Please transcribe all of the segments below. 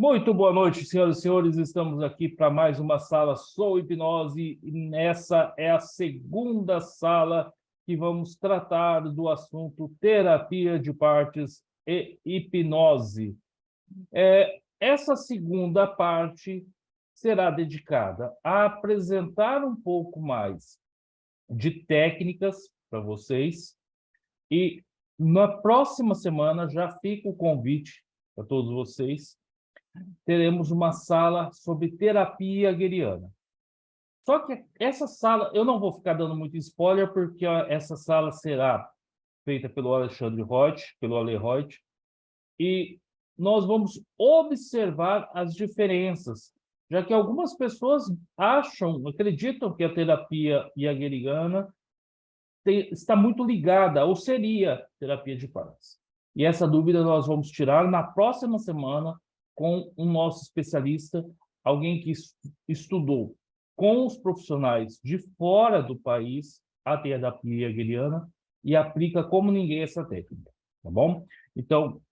Muito boa noite, senhoras e senhores. Estamos aqui para mais uma sala Sou Hipnose e essa é a segunda sala que vamos tratar do assunto terapia de partes e hipnose. Essa segunda parte será dedicada a apresentar um pouco mais de técnicas para vocês e na próxima semana já fica o convite para todos vocês. Teremos uma sala sobre terapia hegeliana. Só que essa sala, eu não vou ficar dando muito spoiler, porque essa sala será feita pelo Alexandre Reuth, pelo Ale Reuth, e nós vamos observar as diferenças, já que algumas pessoas acreditam que a terapia hegeliana está muito ligada, ou seria terapia de partes. E essa dúvida nós vamos tirar na próxima semana, com o nosso especialista, alguém que estudou com os profissionais de fora do país a terapia hegeliana e aplica como ninguém essa técnica, tá bom? Então,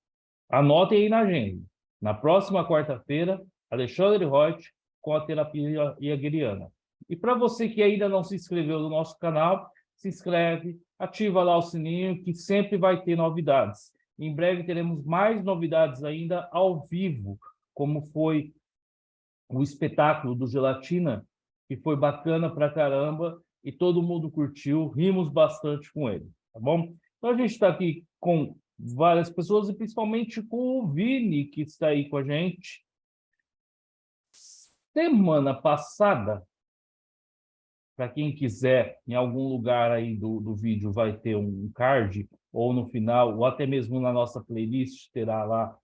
anotem aí na agenda. Na próxima quarta-feira, Alexandre Reuth com a terapia hegeliana. E para você que ainda não se inscreveu no nosso canal, se inscreve, ativa lá o sininho que sempre vai ter novidades. Em breve teremos mais novidades ainda ao vivo, como foi o espetáculo do Gelatina, que foi bacana pra caramba e todo mundo curtiu, rimos bastante com ele, tá bom? Então a gente está aqui com várias pessoas e principalmente com o Vini, que está aí com a gente. Semana passada, para quem quiser, em algum lugar aí do vídeo vai ter um card, ou no final, ou até mesmo na nossa playlist, terá lá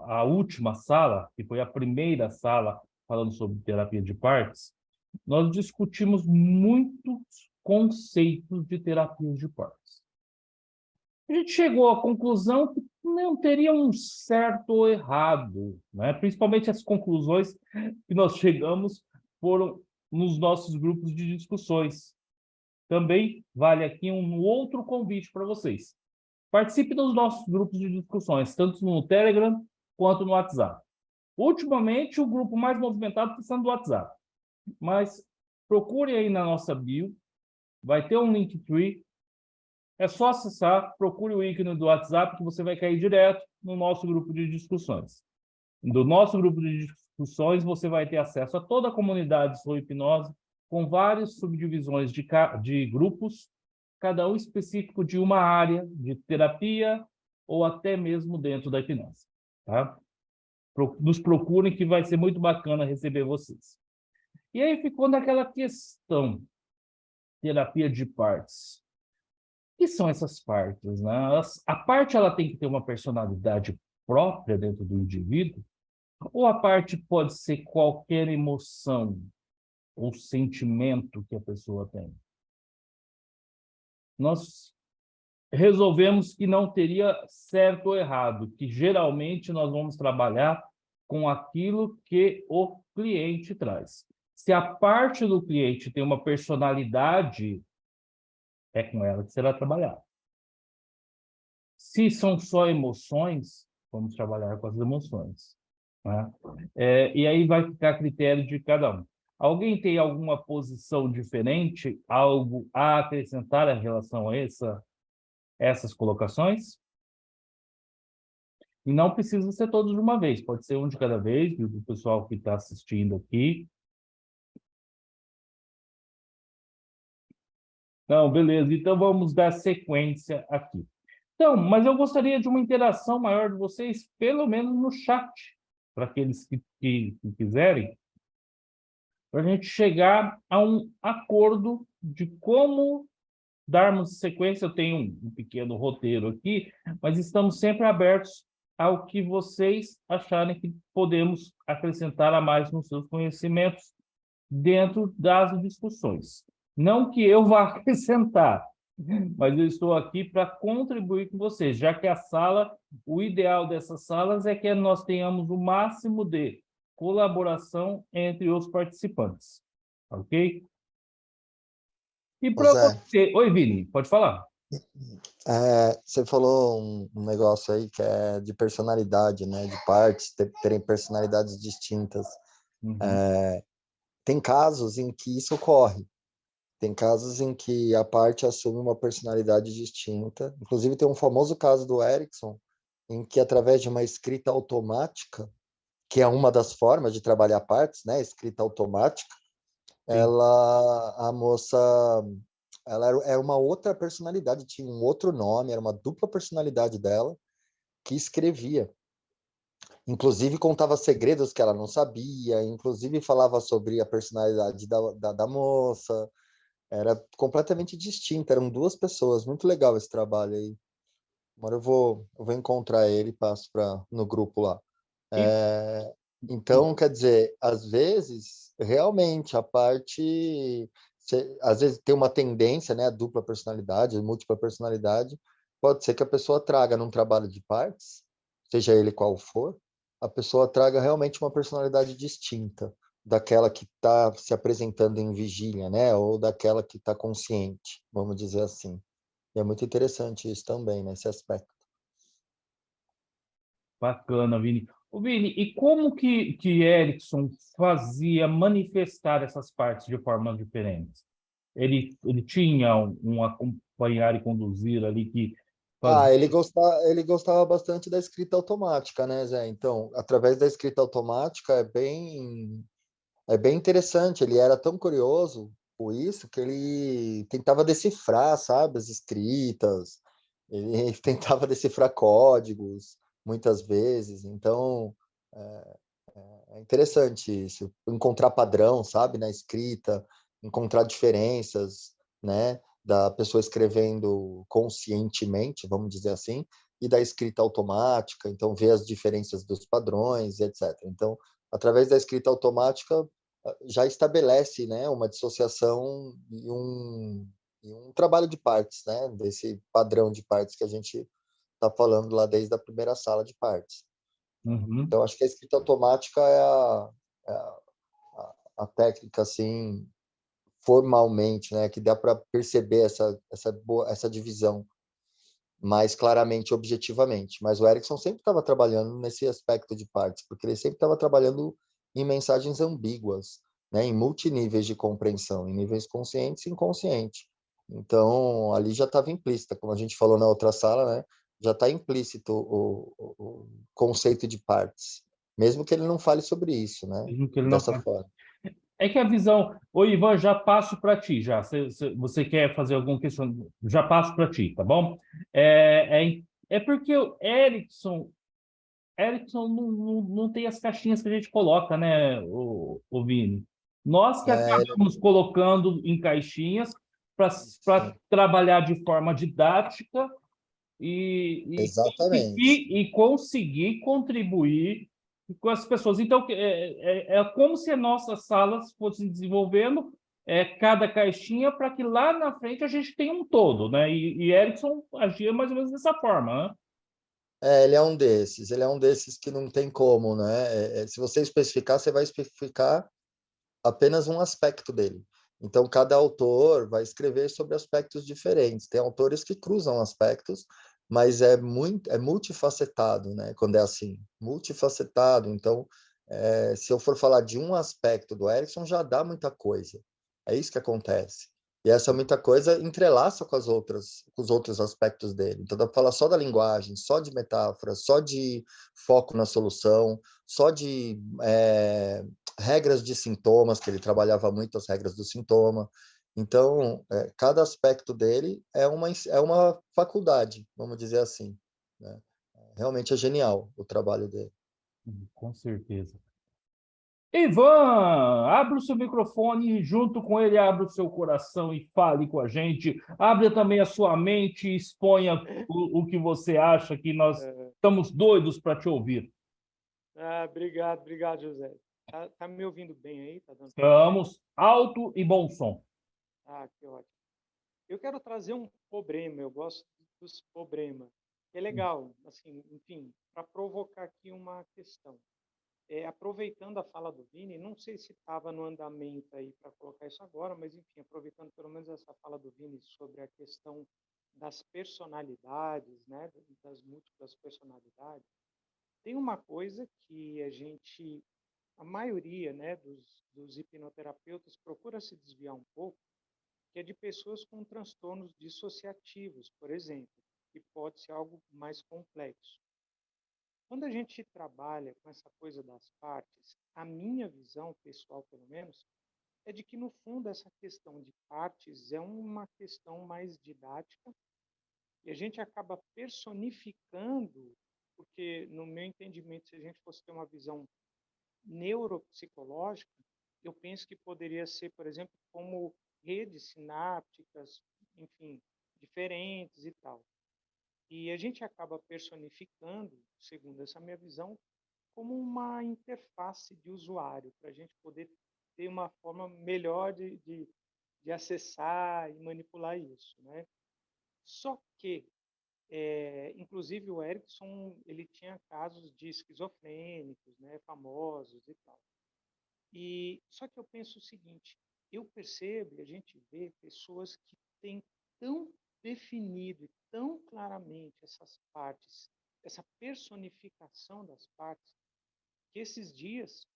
a última sala, que foi a primeira sala falando sobre terapia de partes. Nós discutimos muitos conceitos de terapia de partes. A gente chegou à conclusão que não teria um certo ou errado, né? Principalmente as conclusões que nós chegamos foram nos nossos grupos de discussões. Também vale aqui um outro convite para vocês. Participe dos nossos grupos de discussões, tanto no Telegram quanto no WhatsApp. Ultimamente, o grupo mais movimentado está sendo o WhatsApp. Mas procure aí na nossa bio, vai ter um Linktree. É só acessar, procure o ícone do WhatsApp que você vai cair direto no nosso grupo de discussões. Do nosso grupo de discussões, você vai ter acesso a toda a comunidade Sou Hipnose, com várias subdivisões de grupos, cada um específico de uma área de terapia ou até mesmo dentro da hipnose. Tá? Nos procurem que vai ser muito bacana receber vocês. E aí ficou naquela questão, terapia de partes. O que são essas partes, né? A parte ela tem que ter uma personalidade própria dentro do indivíduo, ou a parte pode ser qualquer emoção ou sentimento que a pessoa tem? Nós resolvemos que não teria certo ou errado, que geralmente nós vamos trabalhar com aquilo que o cliente traz. Se a parte do cliente tem uma personalidade, é com ela que será trabalhado. Se são só emoções, vamos trabalhar com as emoções, né? E aí vai ficar a critério de cada um. Alguém tem alguma posição diferente, algo a acrescentar em relação a essas colocações? E não precisa ser todos de uma vez, pode ser um de cada vez, do pessoal que está assistindo aqui. Não, beleza, então vamos dar sequência aqui. Então, mas eu gostaria de uma interação maior de vocês, pelo menos no chat, para aqueles que quiserem, para a gente chegar a um acordo de como darmos sequência. Eu tenho um pequeno roteiro aqui, mas estamos sempre abertos ao que vocês acharem que podemos acrescentar a mais nos seus conhecimentos dentro das discussões. Não que eu vá acrescentar, mas eu estou aqui para contribuir com vocês, já que a sala, o ideal dessas salas é que nós tenhamos o máximo de colaboração entre os participantes, ok? E Ô para Zé, você... Oi, Vini, pode falar. Você falou um negócio aí que é de personalidade, né? De partes terem personalidades distintas. Uhum. Tem casos em que isso ocorre. Tem casos em que a parte assume uma personalidade distinta. Inclusive, tem um famoso caso do Erickson, em que, através de uma escrita automática, que é uma das formas de trabalhar partes, né? Escrita automática, Sim. a moça, ela era uma outra personalidade, tinha um outro nome, era uma dupla personalidade dela, que escrevia. Inclusive contava segredos que ela não sabia, inclusive falava sobre a personalidade da moça. Era completamente distinta, eram duas pessoas. Muito legal esse trabalho aí. Agora eu vou encontrar ele e passo no grupo lá. E, Então, quer dizer, às vezes, realmente, a parte. Às vezes tem uma tendência, né? A dupla personalidade, a múltipla personalidade. Pode ser que a pessoa traga num trabalho de partes, seja ele qual for, a pessoa traga realmente uma personalidade distinta daquela que está se apresentando em vigília, né? Ou daquela que está consciente, vamos dizer assim. E é muito interessante isso também, nesse aspecto. bacana, Vini. Ô, Vini, e como que Erickson fazia manifestar essas partes de formas diferentes? Ele tinha um acompanhar e conduzir ali que fazia. Ah, ele gostava bastante da escrita automática, né, Zé? Então, através da escrita automática é bem interessante. Ele era tão curioso com isso que ele tentava decifrar, sabe, as escritas. Ele tentava decifrar códigos muitas vezes. Então, é interessante isso. Encontrar padrão, sabe, na escrita, encontrar diferenças, né, da pessoa escrevendo conscientemente, vamos dizer assim, e da escrita automática. Então, ver as diferenças dos padrões, etc. Então, através da escrita automática, já estabelece, né, uma dissociação e um trabalho de partes, né, desse padrão de partes que a gente está falando lá desde a primeira sala de partes. Uhum. Então, acho que a escrita automática é a técnica, assim, formalmente, né, que dá para perceber essa divisão mais claramente, objetivamente. Mas o Erickson sempre estava trabalhando nesse aspecto de partes, porque ele sempre estava trabalhando em mensagens ambíguas, né, em multiníveis de compreensão, em níveis conscientes e inconscientes. Então, ali já estava implícita, como a gente falou na outra sala, né, já está implícito o conceito de partes, mesmo que ele não fale sobre isso, né, Mesmo que ele não dessa fale. forma. É que a visão. Ô, Ivan, já passo para ti, já. Você quer fazer algum questionamento? Já passo para ti, tá bom? É porque o Erickson não tem as caixinhas que a gente coloca, né, o Vini? Nós que É, acabamos colocando em caixinhas para sim, trabalhar de forma didática exatamente. e conseguir contribuir com as pessoas. Então, é como se as nossas salas fossem desenvolvendo cada caixinha para que lá na frente a gente tenha um todo, né? E Erickson agia mais ou menos dessa forma, né? Ele é um desses que não tem como, né? Se você especificar, você vai especificar apenas um aspecto dele. Então, cada autor vai escrever sobre aspectos diferentes. Tem autores que cruzam aspectos, mas é multifacetado, né? Quando é assim, multifacetado. Então, se eu for falar de um aspecto do Erickson, já dá muita coisa. É isso que acontece. E essa muita coisa entrelaça com os outros aspectos dele. Então, dá para falar só da linguagem, só de metáfora, só de foco na solução, só de regras de sintomas, que ele trabalhava muito as regras do sintoma. Então, cada aspecto dele é uma faculdade, vamos dizer assim, né? Realmente é genial o trabalho dele. Com certeza. Ivan, abra o seu microfone, junto com ele, abra o seu coração e fale com a gente. Abra também a sua mente e exponha o que você acha, que nós É, estamos doidos para te ouvir. obrigado, obrigado, José. Tá me ouvindo bem aí? Tá dando para ouvir? Estamos alto e bom som. Que ótimo. Eu quero trazer um problema, eu gosto dos problemas. É legal, assim, enfim, para provocar aqui uma questão. Aproveitando a fala do Vini, não sei se estava no andamento aí para colocar isso agora, mas enfim, aproveitando pelo menos essa fala do Vini sobre a questão das personalidades, né, das múltiplas personalidades, tem uma coisa que a maioria, né, dos hipnoterapeutas procura se desviar um pouco, que é de pessoas com transtornos dissociativos, por exemplo, que pode ser algo mais complexo. Quando a gente trabalha com essa coisa das partes, a minha visão pessoal, pelo menos, é de que, no fundo, essa questão de partes é uma questão mais didática e a gente acaba personificando, porque, no meu entendimento, se a gente fosse ter uma visão neuropsicológica, eu penso que poderia ser, por exemplo, como redes sinápticas, enfim, diferentes e tal. E a gente acaba personificando, segundo essa minha visão, como uma interface de usuário, para a gente poder ter uma forma melhor de acessar e manipular isso, né? Só que, inclusive o Erickson, ele tinha casos de esquizofrênicos, né, famosos e tal. E só que eu penso o seguinte, eu percebo e a gente vê pessoas que têm tão definido e tão claramente essas partes, essa personificação das partes, que esses dias,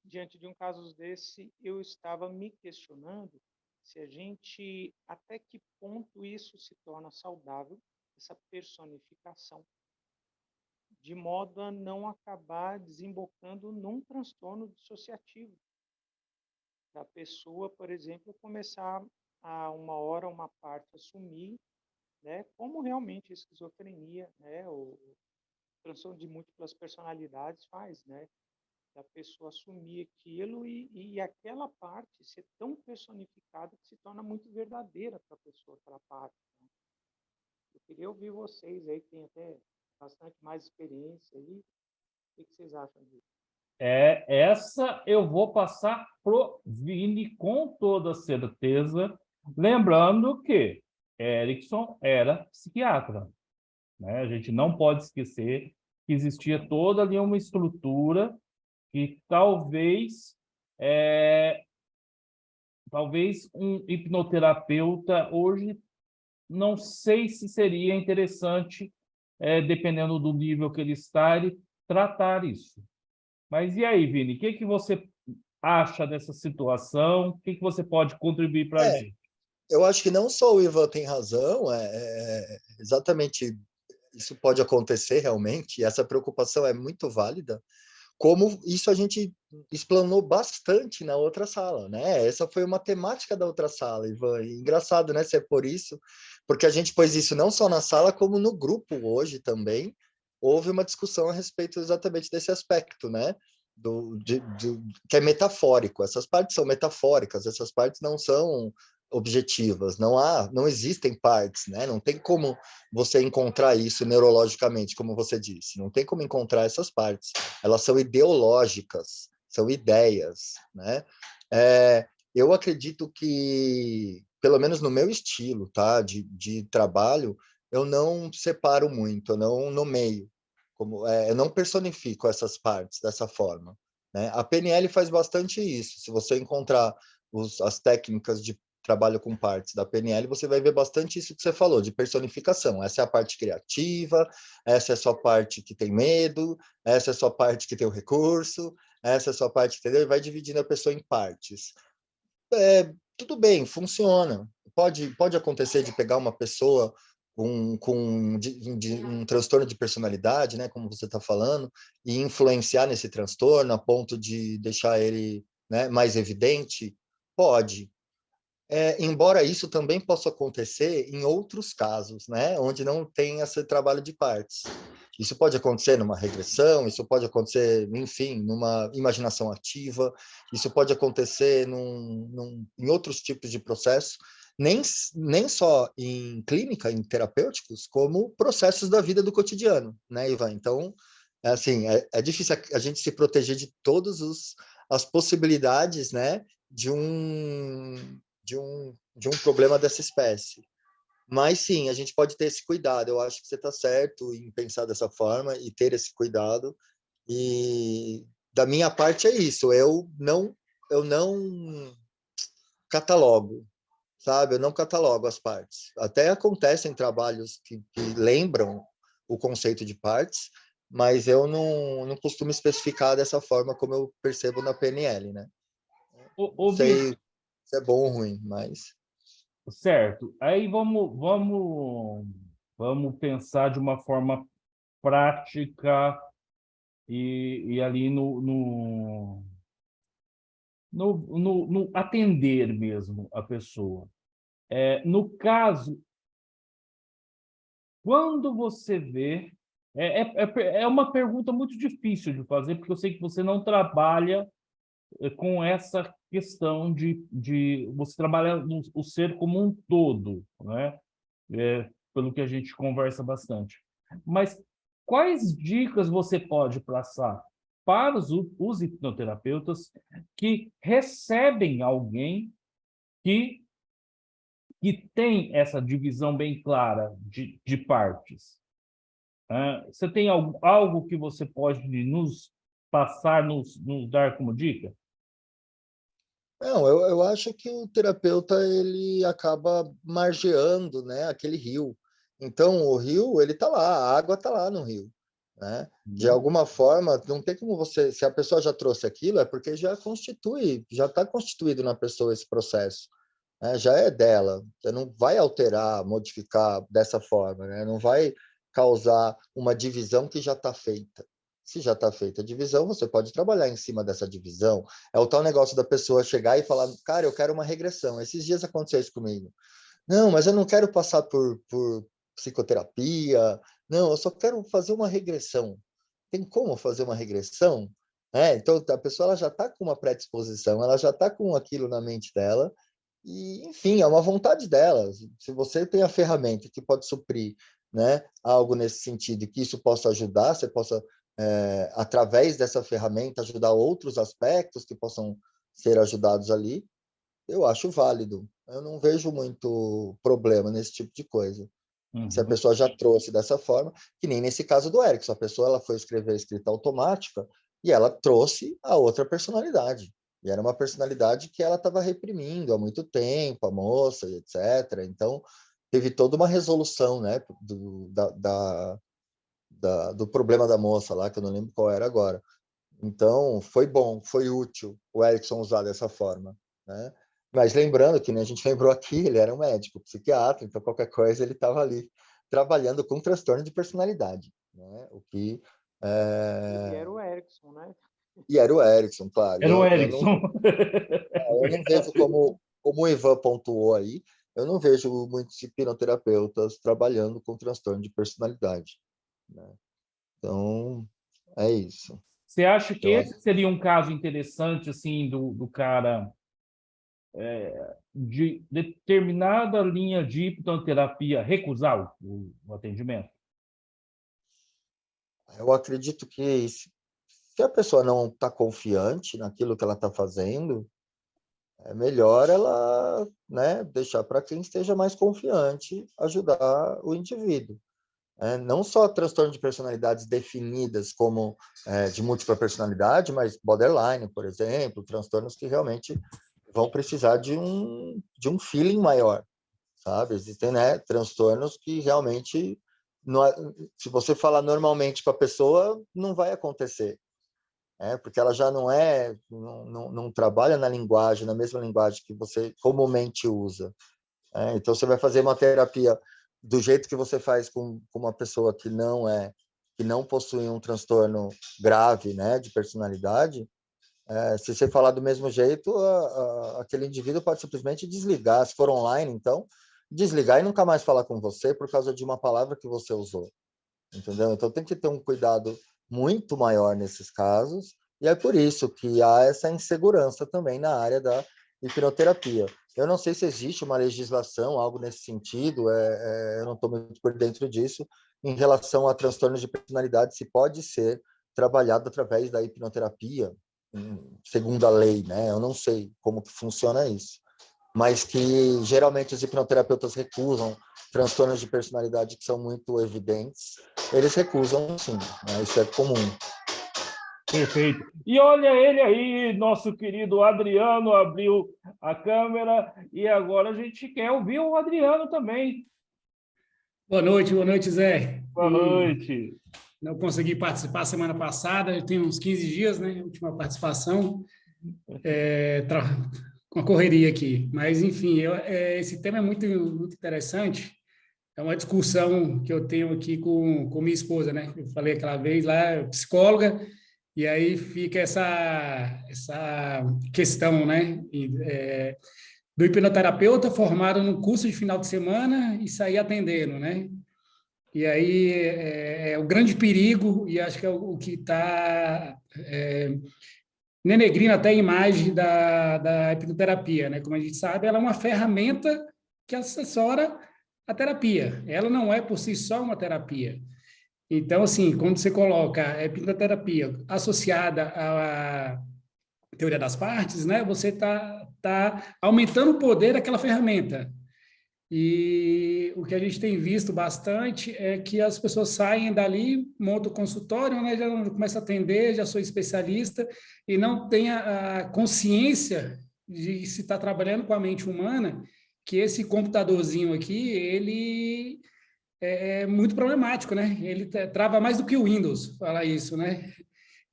diante de um caso desse, eu estava me questionando se a gente, até que ponto isso se torna saudável, essa personificação, de modo a não acabar desembocando num transtorno dissociativo. Da pessoa, por exemplo, começar a uma hora uma parte assumir, né, como realmente a esquizofrenia, né, o transtorno de múltiplas personalidades faz, né, da pessoa assumir aquilo e aquela parte ser tão personificada que se torna muito verdadeira para a pessoa, aquela parte. Né? Eu queria ouvir vocês aí, que tem até bastante mais experiência aí, o que vocês acham disso? Essa eu vou passar pro Vini com toda certeza, lembrando que Erickson era psiquiatra, né? A gente não pode esquecer que existia toda ali uma estrutura que talvez um hipnoterapeuta hoje não sei se seria interessante, dependendo do nível que ele está, ele tratar isso. Mas e aí, Vini, o que que você acha dessa situação? O que que você pode contribuir para a É, gente? eu acho que não só o Ivan tem razão, exatamente isso pode acontecer realmente, e essa preocupação é muito válida, como isso a gente explanou bastante na outra sala, né? Essa foi uma temática da outra sala, Ivan. E engraçado, né? Se é por isso, porque a gente pôs isso não só na sala, como no grupo hoje também. Houve uma discussão a respeito exatamente desse aspecto, né? Que é metafórico. Essas partes são metafóricas, essas partes não são objetivas, não existem partes, né? Não tem como você encontrar isso neurologicamente, como você disse, não tem como encontrar essas partes, elas são ideológicas, são ideias, né? Eu acredito que, pelo menos no meu estilo, tá, de trabalho, eu não separo muito, eu não nomeio, eu não personifico essas partes dessa forma, né? A PNL faz bastante isso. Se você encontrar as técnicas de trabalho com partes da PNL, você vai ver bastante isso que você falou, de personificação. Essa é a parte criativa, essa é a sua parte que tem medo, essa é a sua parte que tem o recurso, essa é a sua parte, entendeu? E vai dividindo a pessoa em partes. Tudo bem, funciona. Pode acontecer de pegar uma pessoa com um transtorno de personalidade, né, como você está falando, e influenciar nesse transtorno a ponto de deixar ele, né, mais evidente? Pode. Embora isso também possa acontecer em outros casos, né, onde não tem esse trabalho de partes. Isso pode acontecer numa regressão, isso pode acontecer, enfim, numa imaginação ativa, isso pode acontecer em outros tipos de processo, nem só em clínica, em terapêuticos, como processos da vida do cotidiano, né, Ivan? Então, assim, é difícil a gente se proteger de todas as possibilidades, né, de um problema dessa espécie. Mas sim, a gente pode ter esse cuidado. Eu acho que você está certo em pensar dessa forma e ter esse cuidado. E da minha parte é isso. Eu não catalogo, sabe? Eu não catalogo as partes. Até acontecem trabalhos que lembram o conceito de partes, mas eu não costumo especificar dessa forma como eu percebo na PNL, né? Não Vitor, sei se é bom ou ruim, mas... certo. Aí vamos pensar de uma forma prática e ali no atender mesmo a pessoa. No caso, quando você vê... É uma pergunta muito difícil de fazer, porque eu sei que você não trabalha com essa questão de você trabalha o ser como um todo, né? Pelo que a gente conversa bastante. Mas quais dicas você pode passar para os hipnoterapeutas que recebem alguém que, que tem essa divisão bem clara de partes? Você tem algo que você pode nos passar, nos dar como dica? Não, eu acho que o terapeuta ele acaba margeando, né, aquele rio. Então, o rio, ele tá lá, a água tá lá no rio, né? De alguma forma, não tem como você, se a pessoa já trouxe aquilo, é porque já está constituído na pessoa esse processo, né? Já é dela. Você não vai alterar, modificar dessa forma, né? Não vai causar uma divisão que já está feita. Se já está feita a divisão, você pode trabalhar em cima dessa divisão. É o tal negócio da pessoa chegar e falar, cara, eu quero uma regressão. Esses dias aconteceu isso comigo. Não, mas eu não quero passar por psicoterapia. Não, eu só quero fazer uma regressão. Tem como fazer uma regressão? Então, a pessoa ela já está com uma predisposição, ela já está com aquilo na mente dela, e, enfim, é uma vontade dela. Se você tem a ferramenta que pode suprir, né, algo nesse sentido, que isso possa ajudar, você possa, através dessa ferramenta, ajudar outros aspectos que possam ser ajudados ali, eu acho válido. Eu não vejo muito problema nesse tipo de coisa. Se a Uhum. pessoa já trouxe dessa forma, que nem nesse caso do Erickson, a pessoa ela foi escrever a escrita automática e ela trouxe a outra personalidade. E era uma personalidade que ela estava reprimindo há muito tempo, a moça, etc. Então, teve toda uma resolução, né, do problema da moça lá, que eu não lembro qual era agora. Então, foi bom, foi útil o Erickson usar dessa forma, né? Mas lembrando que, né, a gente lembrou aqui, ele era um médico, psiquiatra, então qualquer coisa ele estava ali trabalhando com transtorno de personalidade, né? O que E era o Erickson, né? e era o Erickson, claro. Era o Eu Erickson. não vejo como o Ivan pontuou aí, eu não vejo muitos hipnoterapeutas trabalhando com transtorno de personalidade, né? Então, é isso. Você acha que Eu acho. esse seria um caso interessante, assim, do cara de determinada linha de hipnoterapia recusar o atendimento? Eu acredito que se a pessoa não está confiante naquilo que ela está fazendo, é melhor ela, né, deixar para quem esteja mais confiante ajudar o indivíduo. Não só transtorno de personalidades definidas como de múltipla personalidade, mas borderline, por exemplo, transtornos que realmente vão precisar de um feeling maior, sabe? Existem, né, transtornos que realmente, se você falar normalmente para a pessoa, não vai acontecer. Porque ela já não trabalha na linguagem, na mesma linguagem que você comumente usa. Então, você vai fazer uma terapia do jeito que você faz com uma pessoa que não possui um transtorno grave, né, de personalidade. Se você falar do mesmo jeito, aquele indivíduo pode simplesmente desligar. Se for online, então, desligar e nunca mais falar com você por causa de uma palavra que você usou. Entendeu? Então, tem que ter um cuidado muito maior nesses casos, e é por isso que há essa insegurança também na área da hipnoterapia. Eu não sei se existe uma legislação, algo nesse sentido, eu não estou muito por dentro disso, em relação a transtornos de personalidade, se pode ser trabalhado através da hipnoterapia, segundo a lei, né? Eu não sei como que funciona isso, mas que geralmente os hipnoterapeutas recusam transtornos de personalidade que são muito evidentes, eles recusam sim, né? Isso é comum. Perfeito. E olha ele aí, nosso querido Adriano abriu a câmera e agora a gente quer ouvir o Adriano também. Boa noite, Zé. Boa noite. Não consegui participar semana passada, eu tenho uns 15 dias, né? Última participação, com a correria aqui. Mas, enfim, esse tema é muito, muito interessante. É uma discussão que eu tenho aqui com minha esposa, né? Eu falei aquela vez lá, psicóloga, e aí fica essa questão, né? Do hipnoterapeuta formado no curso de final de semana e sair atendendo, né? E aí é o grande perigo, e acho que é o que está denegrindo até a imagem da hipnoterapia, né? Como a gente sabe, ela é uma ferramenta que assessora a terapia. Ela não é por si só uma terapia. Então, assim, quando você coloca a hipnoterapia associada à teoria das partes, né? Você tá aumentando o poder daquela ferramenta. E o que a gente tem visto bastante é que as pessoas saem dali, montam o consultório, né, já começa a atender, já sou especialista, e não tem a consciência de se está trabalhando com a mente humana, que esse computadorzinho aqui, ele é muito problemático, né? Ele trava mais do que o Windows, falar isso, né?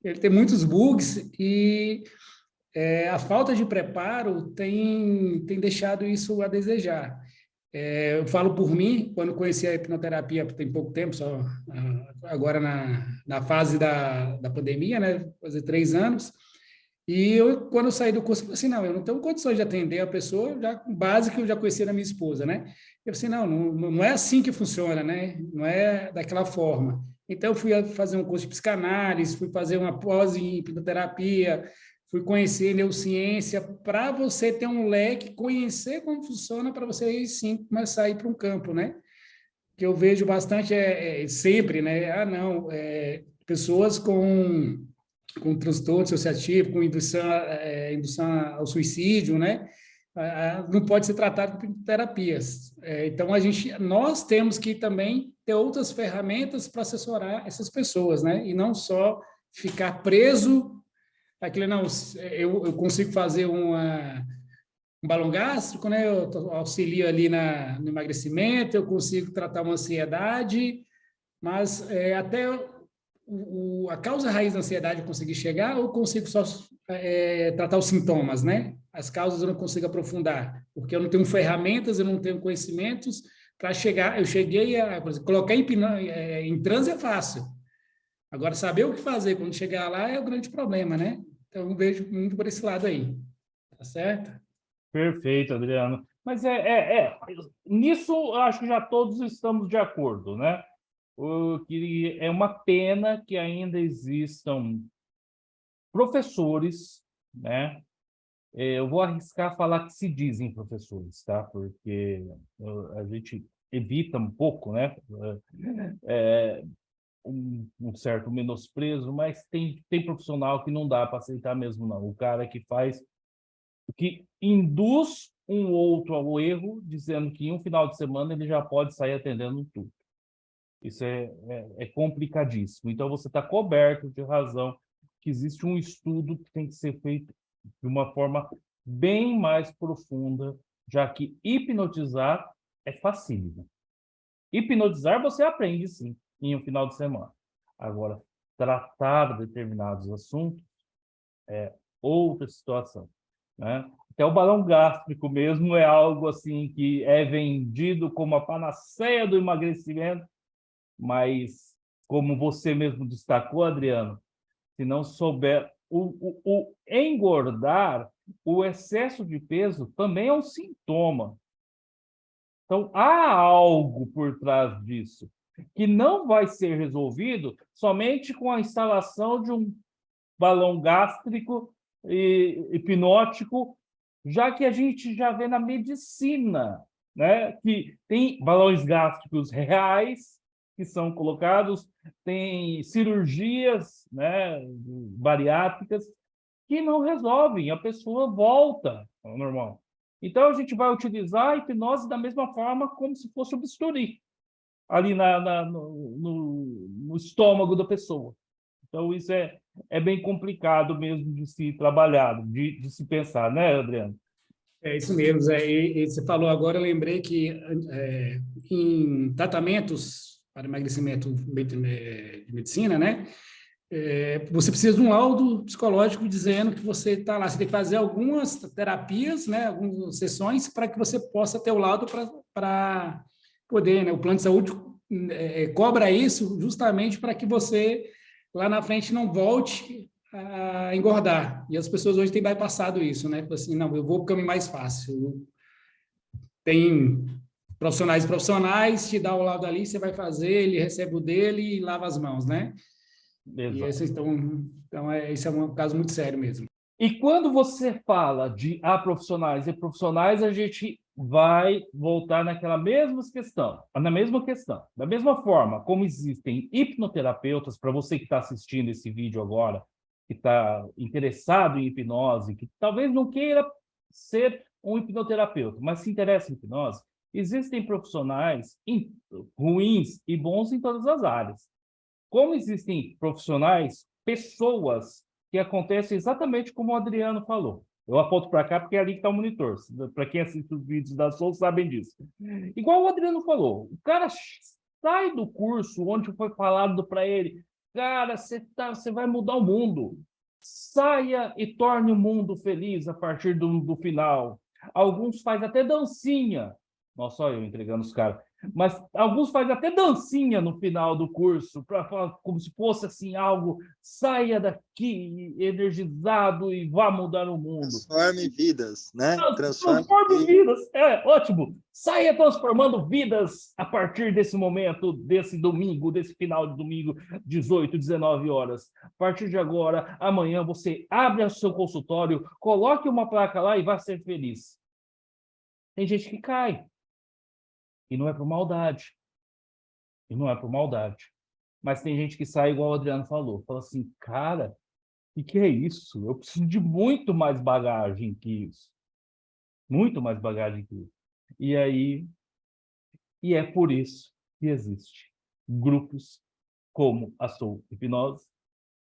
Ele tem muitos bugs e a falta de preparo tem deixado isso a desejar. Eu falo por mim, quando conheci a hipnoterapia tem pouco tempo, só agora na fase da pandemia, né, fazer 3 anos, e quando eu saí do curso, eu falei assim, não, eu não tenho condições de atender a pessoa, já básico que eu já conhecia da minha esposa, né? Eu falei assim, não é assim que funciona, né? Não é daquela forma. Então, eu fui fazer um curso de psicanálise, fui fazer uma pós em hipnoterapia, fui conhecer neurociência, para você ter um leque, conhecer como funciona, para você aí sim começar a ir para um campo, né? Que eu vejo bastante sempre, né? Pessoas com transtorno dissociativo, com indução ao suicídio, né? Não pode ser tratado com terapias. Então, nós temos que também ter outras ferramentas para assessorar essas pessoas, né? E não só ficar preso aquilo. Não, eu consigo fazer um balão gástrico, né? Eu auxilio ali no emagrecimento, eu consigo tratar uma ansiedade, mas até a causa raiz da ansiedade eu conseguir chegar, ou consigo só tratar os sintomas, né? As causas eu não consigo aprofundar, porque eu não tenho ferramentas, eu não tenho conhecimentos para chegar. Eu cheguei por exemplo, colocar em transe é fácil. Agora, saber o que fazer quando chegar lá é o grande problema, né? Então, eu vejo muito por esse lado aí. Tá certo? Perfeito, Adriano. Mas nisso eu acho que já todos estamos de acordo, né? Que é uma pena que ainda existam professores, né? Eu vou arriscar falar que se dizem professores, tá? Porque a gente evita um pouco, né? Um certo menosprezo, mas tem profissional que não dá para aceitar mesmo, não. O cara que induz um outro ao erro, dizendo que em um final de semana ele já pode sair atendendo tudo. Isso é complicadíssimo. Então, você está coberto de razão que existe um estudo que tem que ser feito de uma forma bem mais profunda, já que hipnotizar é facílimo. Hipnotizar você aprende, sim, em um final de semana. Agora, tratar determinados assuntos é outra situação, né? Até o balão gástrico mesmo é algo assim que é vendido como a panaceia do emagrecimento, mas, como você mesmo destacou, Adriano, se não souber o engordar, o excesso de peso também é um sintoma. Então, há algo por trás disso, que não vai ser resolvido somente com a instalação de um balão gástrico e hipnótico, já que a gente já vê na medicina, né, que tem balões gástricos reais que são colocados, tem cirurgias, né, bariátricas que não resolvem, a pessoa volta ao normal. Então, a gente vai utilizar a hipnose da mesma forma como se fosse um bisturi ali no estômago da pessoa. Então, isso é bem complicado mesmo de se trabalhar, de se pensar, né, Adriano? É isso mesmo, Zé. E você falou agora, eu lembrei que em tratamentos para emagrecimento de medicina, né? Você precisa de um laudo psicológico dizendo que você está lá. Você tem que fazer algumas terapias, né? Algumas sessões para que você possa ter o laudo para poder, né? O plano de saúde cobra isso justamente para que você lá na frente não volte a engordar. E as pessoas hoje têm bypassado isso, né? Assim, não, eu vou para o caminho mais fácil. Tem profissionais, te dá o laudo ali, você vai fazer, ele recebe o dele e lava as mãos, né? E esse, esse é um caso muito sério mesmo. E quando você fala de profissionais e profissionais, a gente vai voltar naquela mesma questão, Da mesma forma como existem hipnoterapeutas, para você que está assistindo esse vídeo agora, que está interessado em hipnose, que talvez não queira ser um hipnoterapeuta, mas se interessa em hipnose, existem profissionais ruins e bons em todas as áreas. Como existem profissionais, pessoas que acontecem exatamente como o Adriano falou. Eu aponto para cá porque é ali que está o monitor. Para quem assiste os vídeos da Soul sabem disso. Igual o Adriano falou, o cara sai do curso onde foi falado para ele, cara, você vai mudar o mundo. Saia e torne o mundo feliz a partir do final. Alguns fazem até dancinha. Nossa, só eu entregando os caras. Mas alguns fazem até dancinha no final do curso, como se fosse assim algo, saia daqui energizado e vá mudar o mundo. Transforme vidas, né? Transforme vidas, ótimo. Saia transformando vidas a partir desse momento, desse domingo, desse final de domingo, 18, 19 horas. A partir de agora, amanhã, você abre o seu consultório, coloque uma placa lá e vá ser feliz. Tem gente que cai. E não é por maldade. Mas tem gente que sai igual o Adriano falou. Fala assim, cara, o que é isso? Eu preciso de muito mais bagagem que isso. Muito mais bagagem que isso. E é por isso que existe grupos como a Soul Hipnose,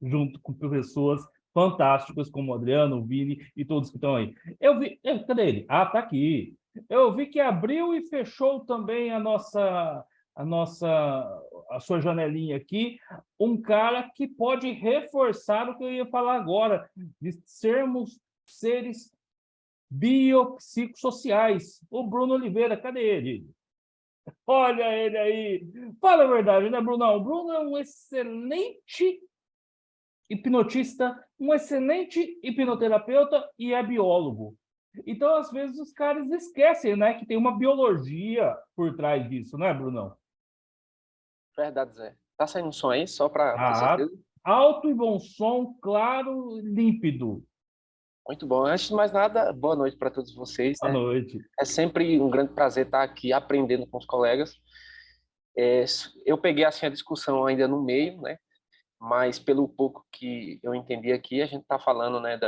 junto com pessoas fantásticas como o Adriano, o Vini e todos que estão aí. Eu vi... Cadê ele? Ah, tá aqui. Eu vi que abriu e fechou também a sua janelinha aqui, um cara que pode reforçar o que eu ia falar agora, de sermos seres biopsicossociais. O Bruno Oliveira, cadê ele? Olha ele aí. Fala a verdade, né, Brunão? O Bruno é um excelente hipnotista, um excelente hipnoterapeuta e é biólogo. Então, às vezes, os caras esquecem, né, que tem uma biologia por trás disso, né, Brunão? Verdade, Zé. Tá saindo um som aí, só para ter certeza? Alto e bom som, claro, límpido. Muito bom. Antes de mais nada, boa noite para todos vocês. Boa noite. É sempre um grande prazer estar aqui aprendendo com os colegas. Eu peguei assim a discussão ainda no meio, né? Mas pelo pouco que eu entendi aqui, a gente está falando, né,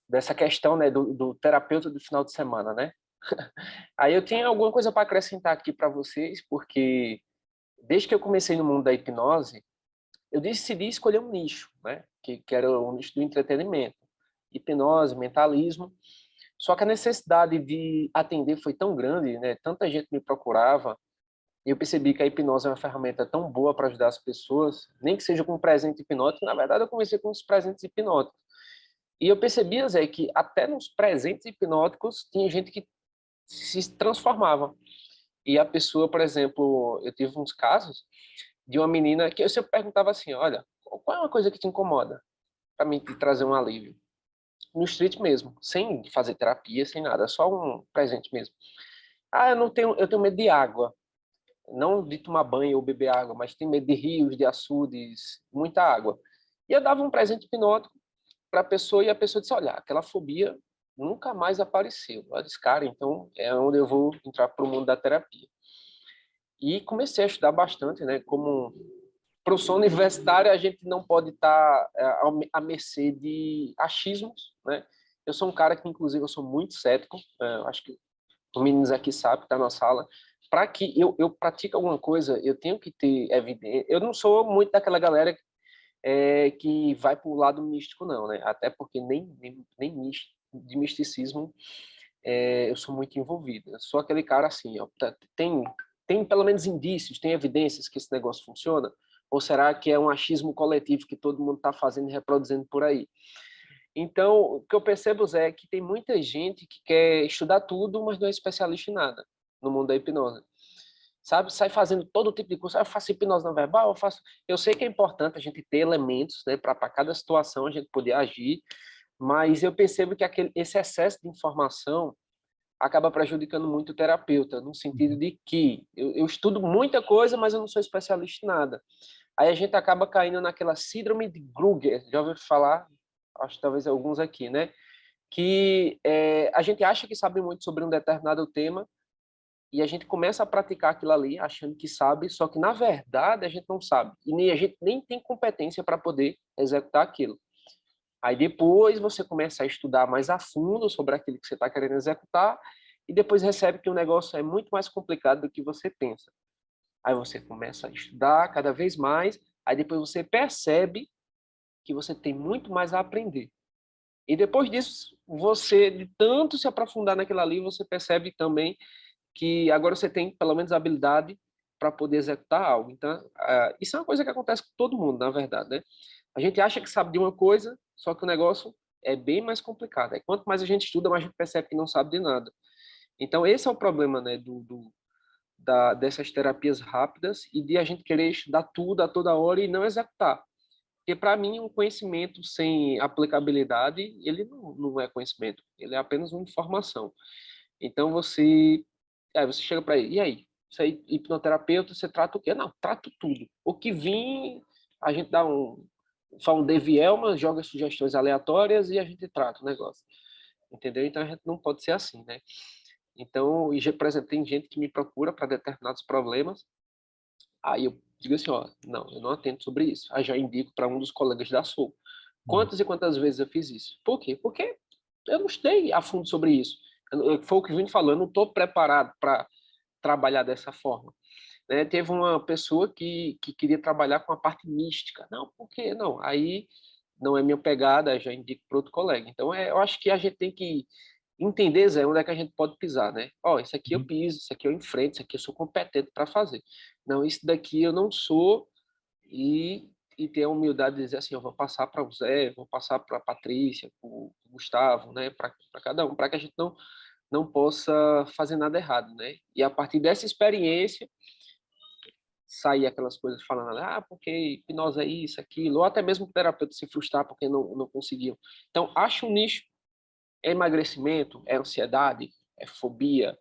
dessa questão, né, do terapeuta do final de semana, né? Aí eu tenho alguma coisa para acrescentar aqui para vocês, porque desde que eu comecei no mundo da hipnose, eu decidi escolher um nicho, né? Que era o nicho do entretenimento, hipnose, mentalismo. Só que a necessidade de atender foi tão grande, né? Tanta gente me procurava, e eu percebi que a hipnose é uma ferramenta tão boa para ajudar as pessoas, nem que seja com um presente hipnótico. Na verdade, eu comecei com os presentes hipnóticos. E eu percebi, Zé, que até nos presentes hipnóticos tinha gente que se transformava. E a pessoa, por exemplo, eu tive uns casos de uma menina que eu sempre perguntava assim, olha, qual é uma coisa que te incomoda para mim te trazer um alívio? No street mesmo, sem fazer terapia, sem nada, só um presente mesmo. Ah, eu tenho medo de água. Não de tomar banho ou beber água, mas tenho medo de rios, de açudes, muita água. E eu dava um presente hipnótico para a pessoa e a pessoa disse, olha, aquela fobia nunca mais apareceu. Eu disse, cara, então é onde eu vou entrar para o mundo da terapia. E comecei a estudar bastante, né? Como professor universitário, a gente não pode estar à mercê de achismos, né? Eu sou um cara que, inclusive, eu sou muito cético. Acho que os meninos aqui sabem que está na sala. Para que eu pratique alguma coisa, eu tenho que ter evidência. Eu não sou muito daquela galera que vai para o lado místico, não, né? Até porque de misticismo eu sou muito envolvido. Eu sou aquele cara assim, ó, tem pelo menos indícios, tem evidências que esse negócio funciona? Ou será que é um achismo coletivo que todo mundo está fazendo e reproduzindo por aí? Então, o que eu percebo, Zé, é que tem muita gente que quer estudar tudo, mas não é especialista em nada no mundo da hipnose. Sabe? Sai fazendo todo tipo de curso. Eu faço hipnose não verbal, eu sei que é importante a gente ter elementos, né, para cada situação a gente poder agir, mas eu percebo que esse excesso de informação acaba prejudicando muito o terapeuta, no sentido de que eu estudo muita coisa, mas eu não sou especialista em nada. Aí a gente acaba caindo naquela síndrome de Kruger, já ouviu falar? Acho que talvez alguns aqui, né? Que a gente acha que sabe muito sobre um determinado tema e a gente começa a praticar aquilo ali achando que sabe, só que na verdade a gente não sabe e nem a gente nem tem competência para poder executar aquilo. Aí depois você começa a estudar mais a fundo sobre aquilo que você está querendo executar e depois recebe que o negócio é muito mais complicado do que você pensa. Aí você começa a estudar cada vez mais, aí depois você percebe que você tem muito mais a aprender. E depois disso, você, de tanto se aprofundar naquilo ali, você percebe também que agora você tem pelo menos a habilidade para poder executar algo. Então, isso é uma coisa que acontece com todo mundo, na verdade, né? A gente acha que sabe de uma coisa, só que o negócio é bem mais complicado. Aí, quanto mais a gente estuda, mais a gente percebe que não sabe de nada. Então, esse é o problema, né, dessas terapias rápidas e de a gente querer estudar tudo a toda hora e não executar. Porque, para mim, um conhecimento sem aplicabilidade, ele não é conhecimento, ele é apenas uma informação. Então, você chega para ele, e aí? Você é hipnoterapeuta, você trata o quê? Não, trato tudo. O que vir, a gente faz um Devielma, joga sugestões aleatórias e a gente trata o negócio. Entendeu? Então, a gente não pode ser assim, né? Então, por exemplo, tem gente que me procura para determinados problemas, aí eu digo assim, ó, não, eu não atendo sobre isso. Aí já indico para um dos colegas da SOU. Quantas e quantas vezes eu fiz isso? Por quê? Porque eu não estudei a fundo sobre isso. Foi o que o Vini falou, eu não estou preparado para trabalhar dessa forma. Né? Teve uma pessoa que queria trabalhar com a parte mística. Não, por quê? Não, aí não é minha pegada, já indico para outro colega. Então, eu acho que a gente tem que entender, Zé, onde é que a gente pode pisar, né? Ó, isso aqui eu piso, isso aqui eu enfrento, isso aqui eu sou competente para fazer. Não, isso daqui eu não sou e ter a humildade de dizer assim, eu vou passar para o Zé, vou passar para a Patrícia, para o Gustavo, né? Para cada um, para que a gente não possa fazer nada errado, né? E a partir dessa experiência, sair aquelas coisas falando, porque hipnose é isso, aquilo, ou até mesmo o terapeuta se frustrar porque não conseguiu. Então, acha um nicho, é emagrecimento, é ansiedade, é fobia,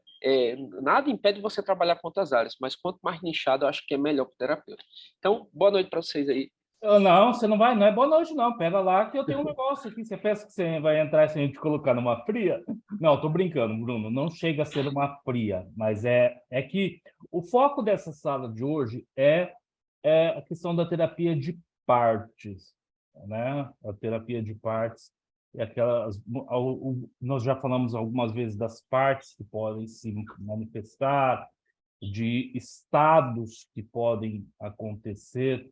nada impede você trabalhar com outras áreas, mas quanto mais nichado, eu acho que é melhor para o terapeuta. Então, boa noite para vocês aí. Não, você não vai, não é boa noite, não. Pera lá que eu tenho um negócio aqui. Você pensa que você vai entrar se a gente colocar numa fria? Não, tô brincando, Bruno. Não chega a ser uma fria, mas é que o foco dessa sala de hoje é a questão da terapia de partes, né? A terapia de partes é aquelas. Nós já falamos algumas vezes das partes que podem se manifestar, de estados que podem acontecer.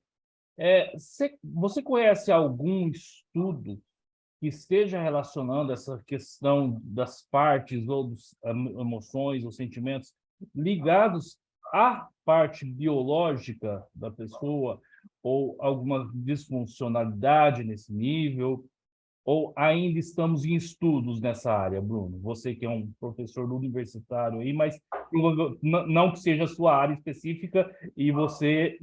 Você conhece algum estudo que esteja relacionando essa questão das partes ou das emoções ou sentimentos ligados à parte biológica da pessoa ou alguma disfuncionalidade nesse nível? Ou ainda estamos em estudos nessa área, Bruno? Você que é um professor universitário aí, mas não que seja a sua área específica, e você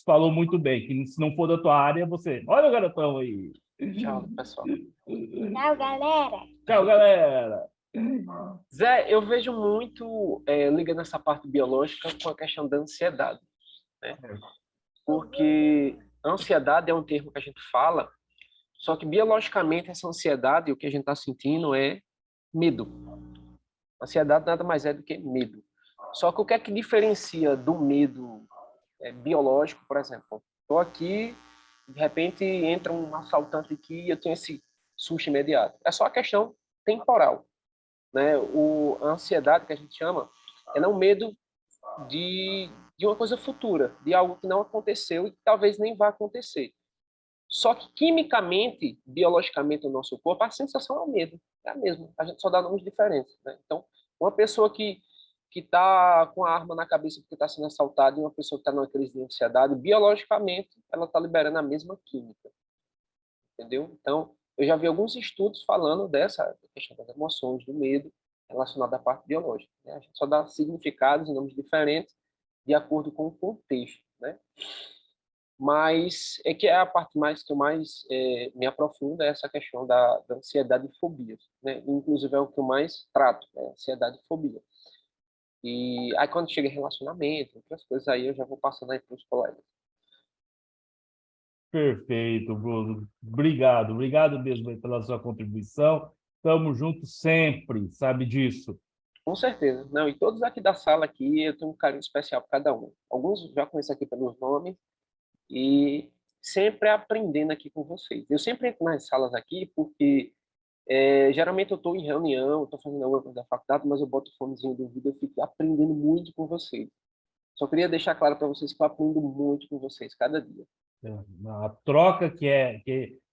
falou muito bem, que se não for da tua área, você... Olha o garotão aí! Tchau, pessoal. Tchau, galera. Tchau, galera! Zé, eu vejo muito ligando essa parte biológica com a questão da ansiedade, né? Porque ansiedade é um termo que a gente fala, só que biologicamente essa ansiedade, o que a gente está sentindo é medo. Ansiedade nada mais é do que medo. Só que o que é que diferencia do medo biológico, por exemplo? Estou aqui, de repente entra um assaltante aqui e eu tenho esse susto imediato. É só a questão temporal, né? A ansiedade que a gente chama, ela é um medo de uma coisa futura, de algo que não aconteceu e que talvez nem vá acontecer. Só que quimicamente, biologicamente, no nosso corpo, a sensação é o medo, é a mesma. A gente só dá nomes diferentes, né? Então, uma pessoa que está com a arma na cabeça porque está sendo assaltada e uma pessoa que está numa crise de ansiedade, biologicamente, ela está liberando a mesma química, entendeu? Então, eu já vi alguns estudos falando dessa questão das emoções, do medo, relacionada à parte biológica, né? A gente só dá significados e nomes diferentes de acordo com o contexto, né? Mas é que é a parte mais que eu mais me aprofundo é essa questão da ansiedade e fobias, né? Inclusive é o que eu mais trato, né? Ansiedade e fobia. E aí quando chega em relacionamento, outras coisas, aí eu já vou passando aí para os colegas. Perfeito, Bruno. Obrigado, obrigado mesmo aí pela sua contribuição. Estamos juntos sempre, sabe disso. Com certeza. Não, e todos aqui da sala aqui, eu tenho um carinho especial por cada um. Alguns já conheço aqui pelos nomes e sempre aprendendo aqui com vocês. Eu sempre entro nas salas aqui porque geralmente eu estou em reunião, estou fazendo alguma coisa da faculdade, mas eu boto o fonezinho do vídeo e fico aprendendo muito com vocês. Só queria deixar claro para vocês que eu aprendo muito com vocês cada dia. A troca que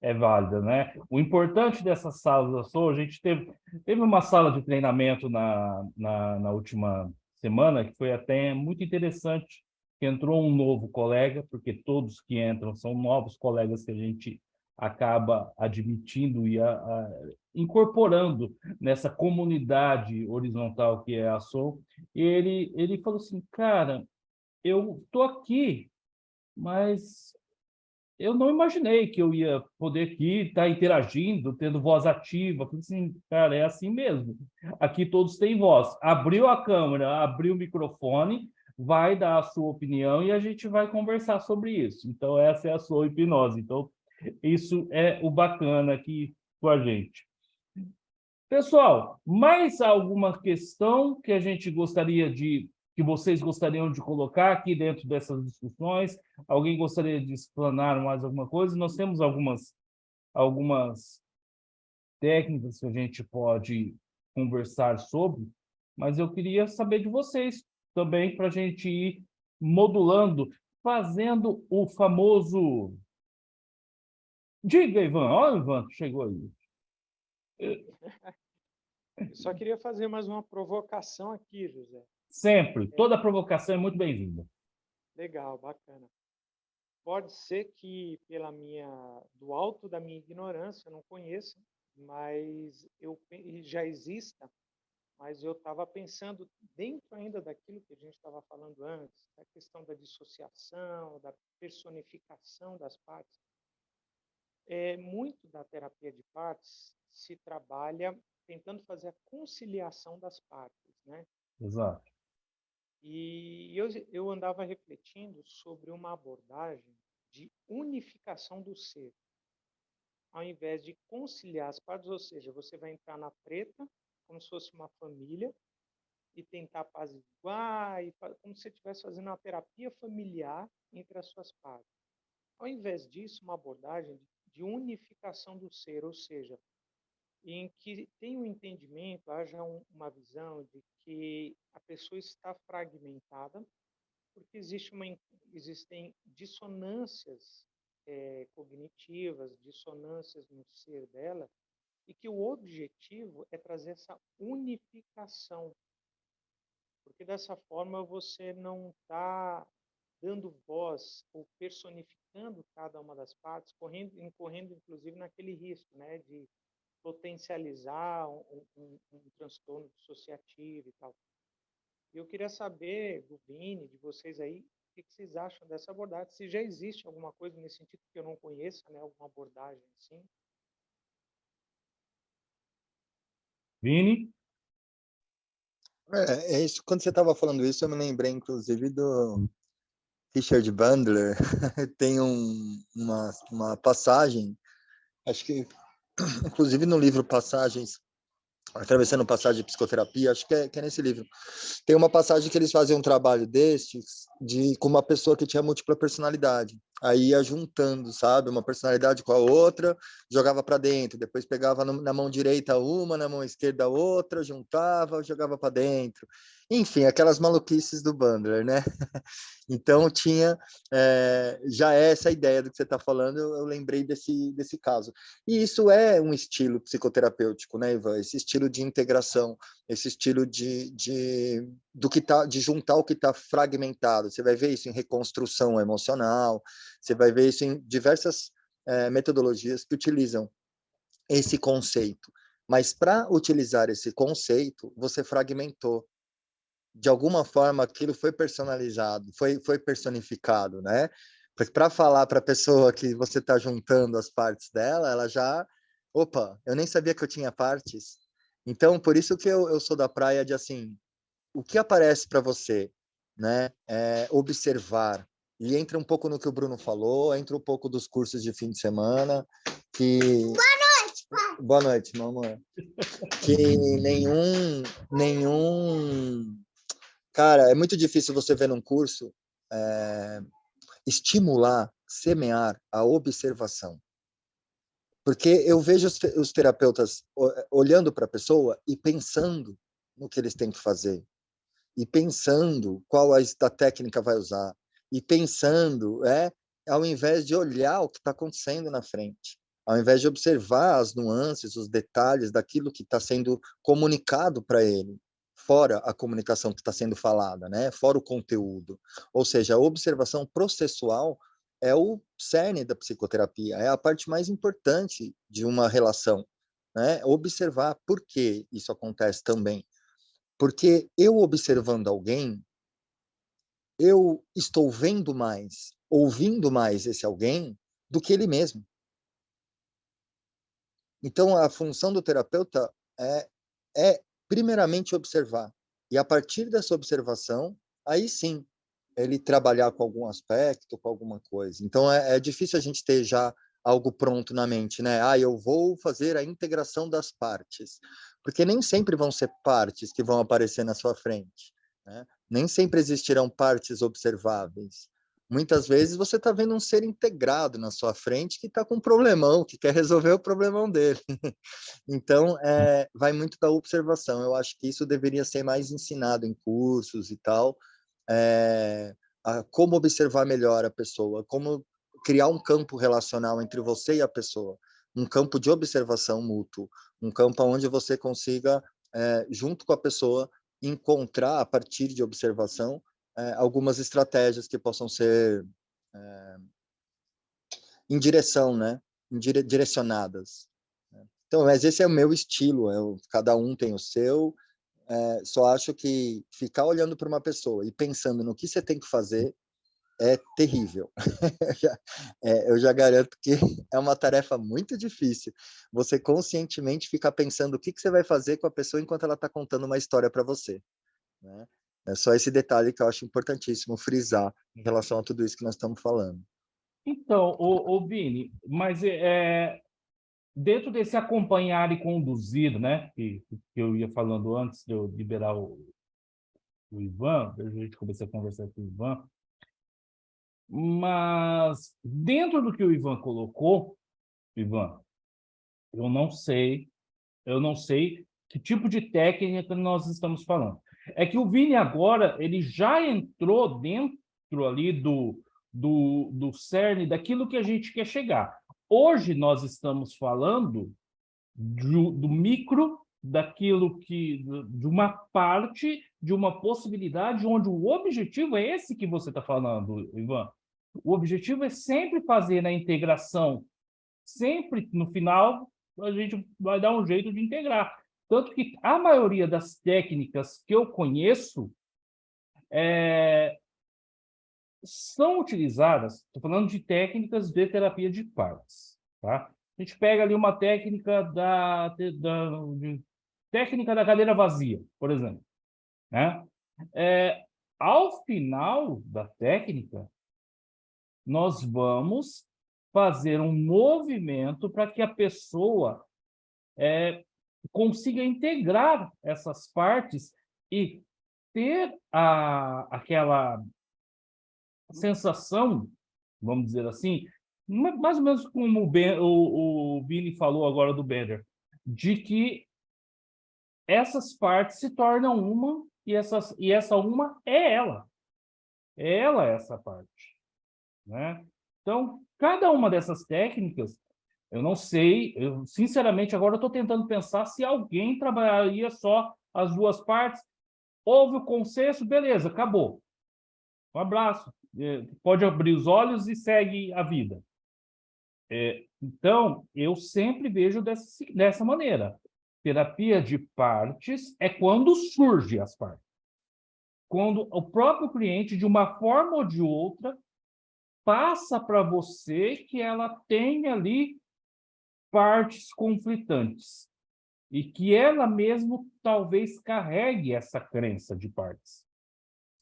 é válida, né? O importante dessas salas da SOA, a gente teve uma sala de treinamento na última semana, que foi até muito interessante, que entrou um novo colega, porque todos que entram são novos colegas que a gente acaba admitindo e incorporando nessa comunidade horizontal que é a SOA. E ele falou assim, cara, eu estou aqui, mas eu não imaginei que eu ia poder aqui estar interagindo, tendo voz ativa. Falei assim, cara, é assim mesmo. Aqui todos têm voz. Abriu a câmera, abriu o microfone, vai dar a sua opinião e a gente vai conversar sobre isso. Então, essa é a sua hipnose. Então, isso é o bacana aqui com a gente. Pessoal, mais alguma questão que a gente gostaria que vocês gostariam de colocar aqui dentro dessas discussões? Alguém gostaria de explanar mais alguma coisa? Nós temos algumas técnicas que a gente pode conversar sobre, mas eu queria saber de vocês também para a gente ir modulando, fazendo o famoso... Diga, Ivan. Olha o Ivan que chegou aí. Eu só queria fazer mais uma provocação aqui, José. Sempre. Toda provocação é muito bem-vinda. Legal, bacana. Pode ser que do alto da minha ignorância, eu não conheça, mas já exista, mas eu estava pensando dentro ainda daquilo que a gente estava falando antes, a questão da dissociação, da personificação das partes. Muito da terapia de partes se trabalha tentando fazer a conciliação das partes, né? Exato. E eu andava refletindo sobre uma abordagem de unificação do ser, ao invés de conciliar as partes, ou seja, você vai entrar na treta como se fosse uma família e tentar apaziguar, como se você estivesse fazendo uma terapia familiar entre as suas partes. Ao invés disso, uma abordagem de unificação do ser, ou seja, em que tem um entendimento, haja uma visão de que a pessoa está fragmentada, porque existem dissonâncias cognitivas, dissonâncias no ser dela, e que o objetivo é trazer essa unificação, porque dessa forma você não está dando voz ou personificando cada uma das partes, incorrendo inclusive naquele risco, né, de potencializar um transtorno dissociativo e tal. Eu queria saber do Vini, de vocês aí, o que vocês acham dessa abordagem? Se já existe alguma coisa nesse sentido que eu não conheça, né, alguma abordagem assim? Vini? É isso. Quando você estava falando isso, eu me lembrei, inclusive, do Richard Bandler. Tem uma passagem, acho que, inclusive no livro Passagens, Atravessando Passagem de Psicoterapia, acho que é nesse livro. Tem uma passagem que eles faziam um trabalho destes com uma pessoa que tinha múltipla personalidade. Aí ia juntando, sabe? Uma personalidade com a outra, jogava para dentro, depois pegava na mão direita uma, na mão esquerda outra, juntava, jogava para dentro. Enfim, aquelas maluquices do Bandler, né? Então, tinha já essa ideia do que você está falando, eu lembrei desse caso. E isso é um estilo psicoterapêutico, né, Ivan? Esse estilo de integração, esse estilo de juntar o que está fragmentado. Você vai ver isso em reconstrução emocional, você vai ver isso em diversas metodologias que utilizam esse conceito. Mas para utilizar esse conceito, você fragmentou. De alguma forma, aquilo foi personalizado, foi personificado, né? Porque para falar para a pessoa que você está juntando as partes dela, ela já... Opa, eu nem sabia que eu tinha partes. Então, por isso que eu sou da praia de, assim, o que aparece para você, né? Observar. E entra um pouco no que o Bruno falou, entra um pouco dos cursos de fim de semana, que... Boa noite, meu amor. Que nenhum... Cara, é muito difícil você ver num curso estimular, semear a observação. Porque eu vejo os terapeutas olhando para a pessoa e pensando no que eles têm que fazer, e pensando qual a técnica vai usar, e pensando, ao invés de olhar o que está acontecendo na frente, ao invés de observar as nuances, os detalhes daquilo que está sendo comunicado para ele, fora a comunicação que está sendo falada, né? Fora o conteúdo. Ou seja, a observação processual é o cerne da psicoterapia, é a parte mais importante de uma relação, né? Observar por que isso acontece também. Porque eu observando alguém, eu estou vendo mais, ouvindo mais esse alguém do que ele mesmo. Então, a função do terapeuta é primeiramente observar. E a partir dessa observação, aí sim, ele trabalhar com algum aspecto, com alguma coisa. Então, é difícil a gente ter já algo pronto na mente, né? Eu vou fazer a integração das partes. Porque nem sempre vão ser partes que vão aparecer na sua frente, né? Nem sempre existirão partes observáveis. Muitas vezes você está vendo um ser integrado na sua frente que está com um problemão, que quer resolver o problemão dele. Então, vai muito da observação. Eu acho que isso deveria ser mais ensinado em cursos e tal, como observar melhor a pessoa, como criar um campo relacional entre você e a pessoa, um campo de observação mútuo, um campo onde você consiga, junto com a pessoa, encontrar, a partir de observação, algumas estratégias que possam ser em direção, né? Direcionadas. Então, mas esse é o meu estilo, cada um tem o seu. Só acho que ficar olhando para uma pessoa e pensando no que você tem que fazer é terrível. Eu já garanto que é uma tarefa muito difícil. Você conscientemente ficar pensando o que você vai fazer com a pessoa enquanto ela está contando uma história para você, né? É só esse detalhe que eu acho importantíssimo frisar em relação a tudo isso que nós estamos falando. Então, Vini, mas dentro desse acompanhar e conduzir, né, que eu ia falando antes de eu liberar o Ivan, a gente começar a conversar com o Ivan, mas dentro do que o Ivan colocou, Ivan, eu não sei que tipo de técnica nós estamos falando. É que o Vini agora, ele já entrou dentro ali do cerne daquilo que a gente quer chegar. Hoje nós estamos falando do micro, daquilo de uma parte, de uma possibilidade, onde o objetivo é esse que você está falando, Ivan. O objetivo é sempre fazer a integração, sempre no final a gente vai dar um jeito de integrar. Tanto que a maioria das técnicas que eu conheço são utilizadas, estou falando de técnicas de terapia de partes, tá? A gente pega ali uma técnica técnica da cadeira vazia, por exemplo, né? Ao final da técnica, nós vamos fazer um movimento para que a pessoa consiga integrar essas partes e ter aquela sensação, vamos dizer assim, mais ou menos como o Vini falou agora do Bender, de que essas partes se tornam uma e essa uma é ela. Ela é essa parte, né? Então, cada uma dessas técnicas, eu não sei, sinceramente, agora eu estou tentando pensar se alguém trabalharia só as duas partes. Houve o consenso, beleza, acabou. Um abraço. Pode abrir os olhos e segue a vida. Então, eu sempre vejo dessa maneira. Terapia de partes é quando surge as partes. Quando o próprio cliente, de uma forma ou de outra, passa para você que ela tem ali partes conflitantes e que ela mesmo talvez carregue essa crença de partes.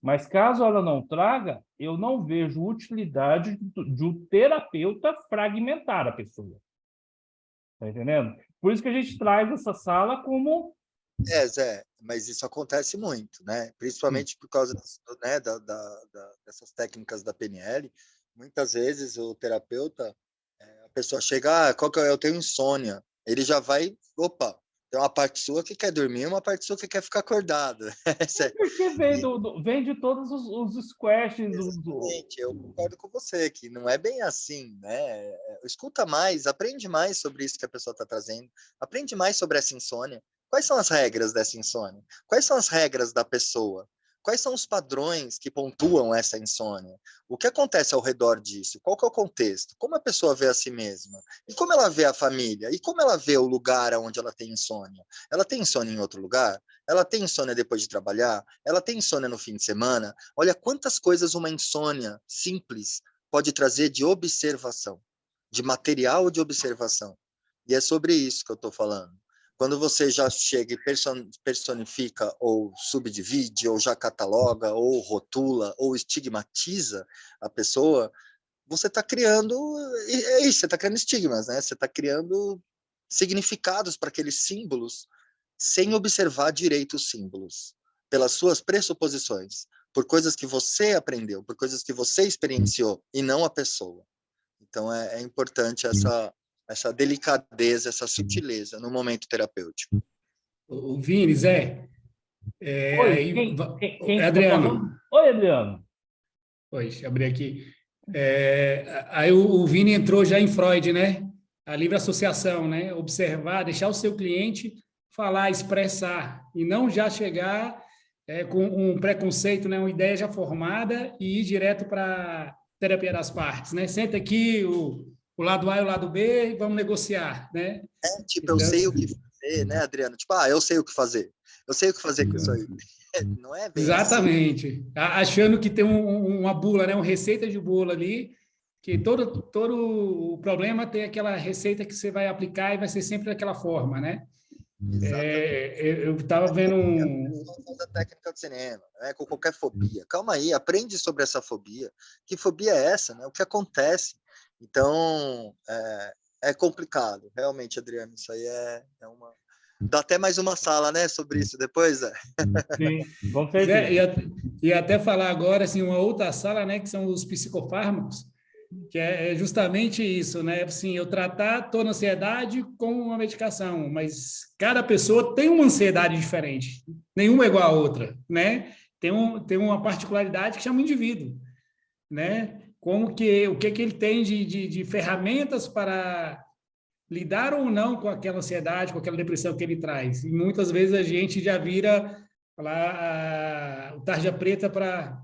Mas caso ela não traga, eu não vejo utilidade de um terapeuta fragmentar a pessoa. Tá entendendo? Por isso que a gente traz essa sala como... Zé, mas isso acontece muito, né? Principalmente por causa né, dessas técnicas da PNL. Muitas vezes o terapeuta, a pessoa chega, qual que eu tenho insônia. Ele já vai, opa, tem uma parte sua que quer dormir e uma parte sua que quer ficar acordada. Porque vem de todos os questions. Exatamente, eu concordo com você, que não é bem assim, né? Escuta mais, aprende mais sobre isso que a pessoa está trazendo, aprende mais sobre essa insônia. Quais são as regras dessa insônia? Quais são as regras da pessoa? Quais são os padrões que pontuam essa insônia? O que acontece ao redor disso? Qual que é o contexto? Como a pessoa vê a si mesma? E como ela vê a família? E como ela vê o lugar onde ela tem insônia? Ela tem insônia em outro lugar? Ela tem insônia depois de trabalhar? Ela tem insônia no fim de semana? Olha quantas coisas uma insônia simples pode trazer de observação, de material de observação. E é sobre isso que eu estou falando. Quando você já chega e personifica, ou subdivide, ou já cataloga, ou rotula, ou estigmatiza a pessoa, você está criando... É isso, você está criando estigmas, né? Você está criando significados para aqueles símbolos sem observar direito os símbolos, pelas suas pressuposições, por coisas que você aprendeu, por coisas que você experienciou, e não a pessoa. Então, é importante essa delicadeza, essa sutileza no momento terapêutico. O Vini, Zé, Oi, quem Adriano. Oi, Adriano. Oi, deixa eu abrir aqui. Aí o Vini entrou já em Freud, né? A livre associação, né? Observar, deixar o seu cliente falar, expressar, e não já chegar com um preconceito, né? Uma ideia já formada e ir direto para terapia das partes, né? Senta aqui o lado A e o lado B e vamos negociar, né? Eu sei o que fazer, né, Adriano? Eu sei o que fazer. Eu sei o que fazer com isso aí. Não é bem exatamente. Assim. Achando que tem uma bula, né? Uma receita de bolo ali, que todo o problema tem aquela receita que você vai aplicar e vai ser sempre daquela forma, né? Eu estava vendo da técnica do cinema, né? Com qualquer fobia. Calma aí, aprende sobre essa fobia. Que fobia é essa, né? O que acontece? Então, é complicado. Realmente, Adriano, isso aí é uma... Dá até mais uma sala, né, sobre isso depois, Zé? Sim, com certeza. E até falar agora, assim, uma outra sala, né, que são os psicofármacos, que é justamente isso, né? Assim, eu tratar toda ansiedade com uma medicação, mas cada pessoa tem uma ansiedade diferente, nenhuma é igual à outra, né? Tem uma particularidade que chama indivíduo, né? O que ele tem de ferramentas para lidar ou não com aquela ansiedade, com aquela depressão que ele traz. E muitas vezes a gente já vira o tarja preta para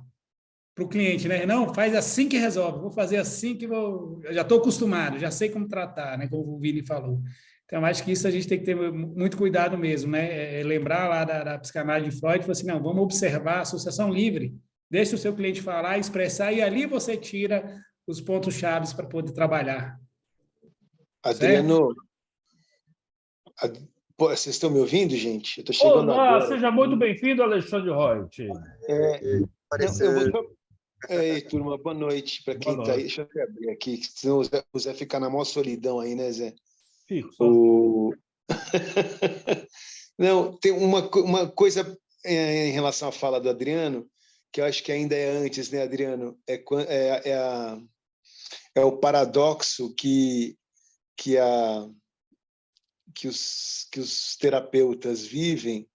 o cliente, né? Não, faz assim que resolve, vou fazer assim que eu já estou acostumado, já sei como tratar, né? Como o Vini falou. Então, acho que isso a gente tem que ter muito cuidado mesmo, né? Lembrar lá da psicanálise de Freud, falar assim, não, vamos observar a associação livre, deixa o seu cliente falar, expressar, e ali você tira os pontos chaves para poder trabalhar. Adriano, vocês estão me ouvindo, gente? Eu estou chegando Olá, agora. Seja muito bem-vindo, Alexandre Reut. Turma, boa noite para quem está aí. Deixa eu abrir aqui, senão o Zé fica na maior solidão aí, né, Zé? Fico. Não, tem uma coisa em relação à fala do Adriano, que eu acho que ainda é antes, né, Adriano? É o paradoxo que os terapeutas vivem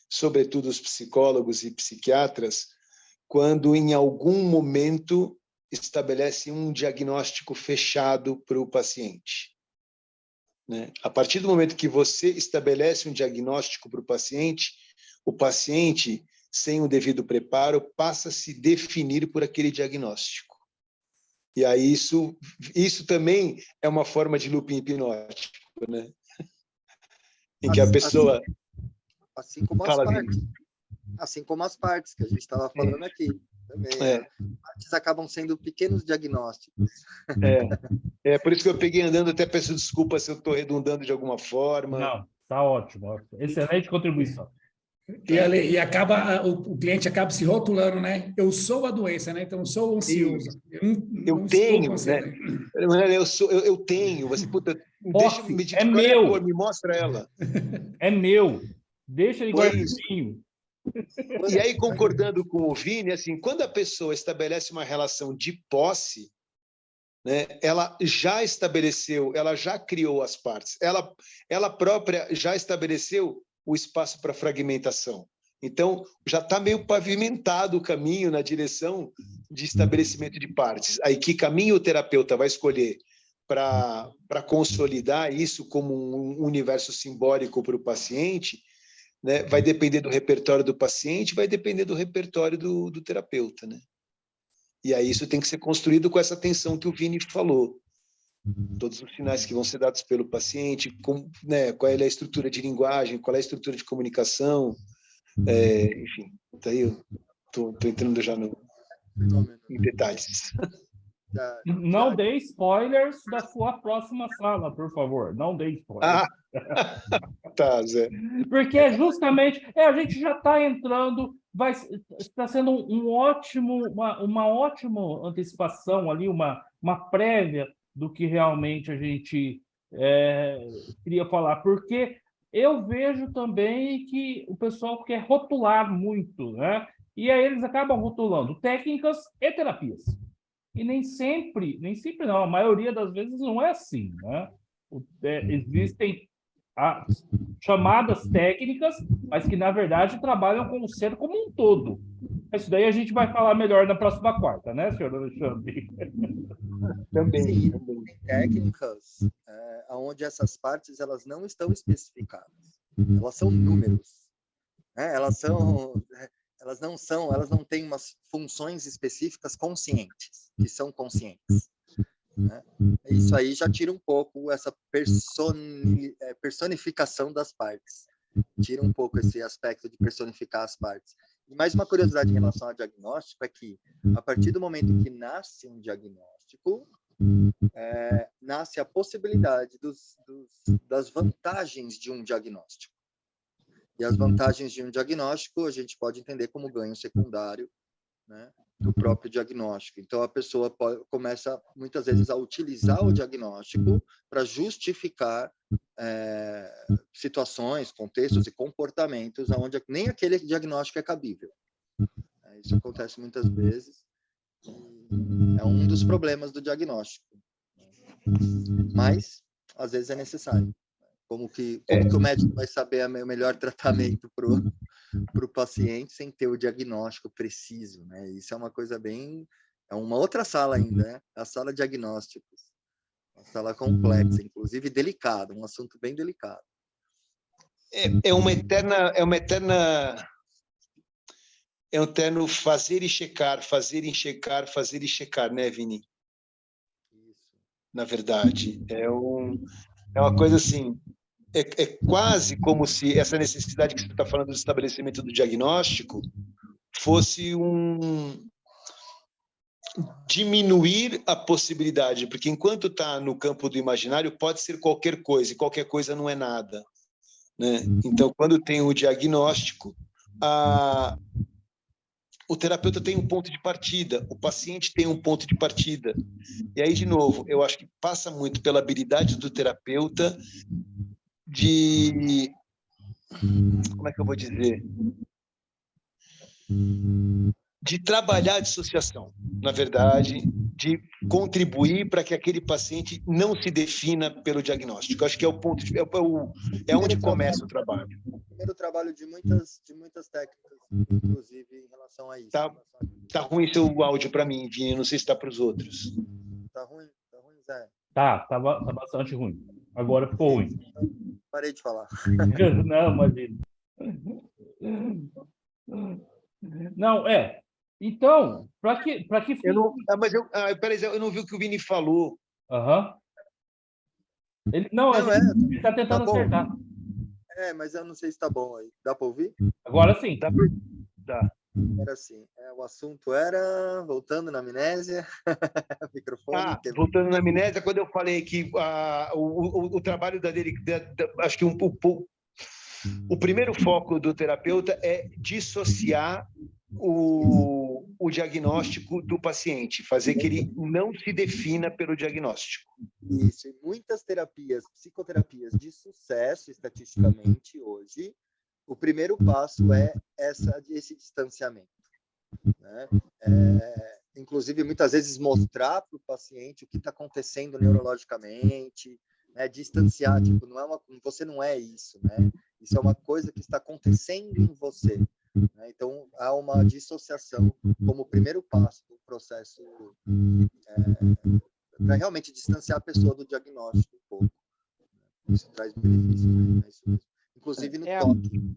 sobretudo os psicólogos e psiquiatras, quando em algum momento estabelece um diagnóstico fechado para o paciente. Né? A partir do momento que você estabelece um diagnóstico para o paciente, sem o devido preparo, passa a se definir por aquele diagnóstico. E aí isso também é uma forma de looping hipnótico, né? Em que a pessoa... Assim como as partes. Assim como as partes que a gente estava falando aqui. Também, as partes acabam sendo pequenos diagnósticos. Por isso que eu peguei andando, até peço desculpa se eu estou redundando de alguma forma. Não, tá ótimo. Excelente contribuição. E acaba, o cliente acaba se rotulando, né? Eu sou a doença, né? Então, eu sou ansioso. Eu tenho, né? Eu tenho. Você, puta, deixa me dizer, meu. Me mostra ela. É meu. Deixa ele guardadinho. E aí, concordando com o Vini, assim, quando a pessoa estabelece uma relação de posse, né, ela já estabeleceu, ela já criou as partes, ela própria já estabeleceu o espaço para fragmentação. Então, já está meio pavimentado o caminho na direção de estabelecimento de partes. Aí, que caminho o terapeuta vai escolher para consolidar isso como um universo simbólico para o paciente, né, vai depender do repertório do paciente, vai depender do repertório do terapeuta, né? E aí isso tem que ser construído com essa atenção que o Vini falou. Todos os sinais que vão ser dados pelo paciente, né, qual é a estrutura de linguagem, qual é a estrutura de comunicação, enfim. Daí eu estou entrando já em detalhes. Não dê spoilers da sua próxima sala, por favor. Não dê spoilers. Tá, Zé. Porque é justamente... a gente já está entrando... Está sendo uma ótima antecipação ali, uma prévia do que realmente a gente queria falar. Porque eu vejo também que o pessoal quer rotular muito, né? E aí eles acabam rotulando técnicas e terapias. E nem sempre não, a maioria das vezes não é assim, né? Existem chamadas técnicas, mas que, na verdade, trabalham com o ser como um todo. Isso daí a gente vai falar melhor na próxima quarta, né, senhor Alexandre? Também. Sim, tem técnicas onde essas partes elas não estão especificadas. Elas são números. Né? Elas não têm umas funções específicas conscientes, que são conscientes. Né? Isso aí já tira um pouco essa personificação das partes. Tira um pouco esse aspecto de personificar as partes. E mais uma curiosidade em relação ao diagnóstico é que, a partir do momento que nasce um diagnóstico, nasce a possibilidade das vantagens de um diagnóstico. E as vantagens de um diagnóstico a gente pode entender como ganho secundário, né, do próprio diagnóstico. Então, a pessoa começa, muitas vezes, a utilizar o diagnóstico para justificar situações, contextos e comportamentos onde nem aquele diagnóstico é cabível. Isso acontece muitas vezes. É um dos problemas do diagnóstico. Mas, às vezes, é necessário. Como que o médico vai saber o melhor tratamento para o paciente sem ter o diagnóstico preciso, né? Isso é uma coisa é uma outra sala ainda, né? A sala de diagnósticos. Uma sala complexa, inclusive delicada, um assunto bem delicado. É um eterno fazer e checar, né, Vini? Isso. Na verdade, é uma coisa assim, é quase como se essa necessidade que você está falando do estabelecimento do diagnóstico fosse diminuir a possibilidade, porque enquanto está no campo do imaginário, pode ser qualquer coisa, e qualquer coisa não é nada, né? Então, quando tem o diagnóstico, o terapeuta tem um ponto de partida, o paciente tem um ponto de partida. E aí, de novo, eu acho que passa muito pela habilidade do terapeuta de... Como é que eu vou dizer? De trabalhar a dissociação, na verdade, de contribuir para que aquele paciente não se defina pelo diagnóstico. Eu acho que é o ponto, é onde começa o trabalho. primeiro trabalho de muitas técnicas, inclusive em relação a isso. Tá ruim seu áudio para mim, Vini, não sei se está para os outros. Tá ruim, Zé. Tá bastante ruim. Agora ficou ruim. Parei de falar. Não, imagina. Não, Então, para que Eu não, peraí, eu não vi o que o Vini falou. Aham. Ele está tentando Tá bom. acertar. Mas eu não sei se tá bom aí. Dá para ouvir? Agora sim. Tá. Era assim. O assunto era, voltando na amnésia, microfone. Voltando na amnésia, quando eu falei que o trabalho dele, acho que o primeiro foco do terapeuta é dissociar o diagnóstico do paciente, fazer que ele não se defina pelo diagnóstico. Isso, e muitas psicoterapias de sucesso, estatisticamente, hoje, o primeiro passo é esse distanciamento. Né? Inclusive, muitas vezes, mostrar para o paciente o que está acontecendo neurologicamente, né? Distanciar, tipo, você não é isso, né? Isso é uma coisa que está acontecendo em você. Né? Então, há uma dissociação como primeiro passo do processo para realmente distanciar a pessoa do diagnóstico um pouco. Isso traz benefício, né? Isso mesmo. Inclusive no toque.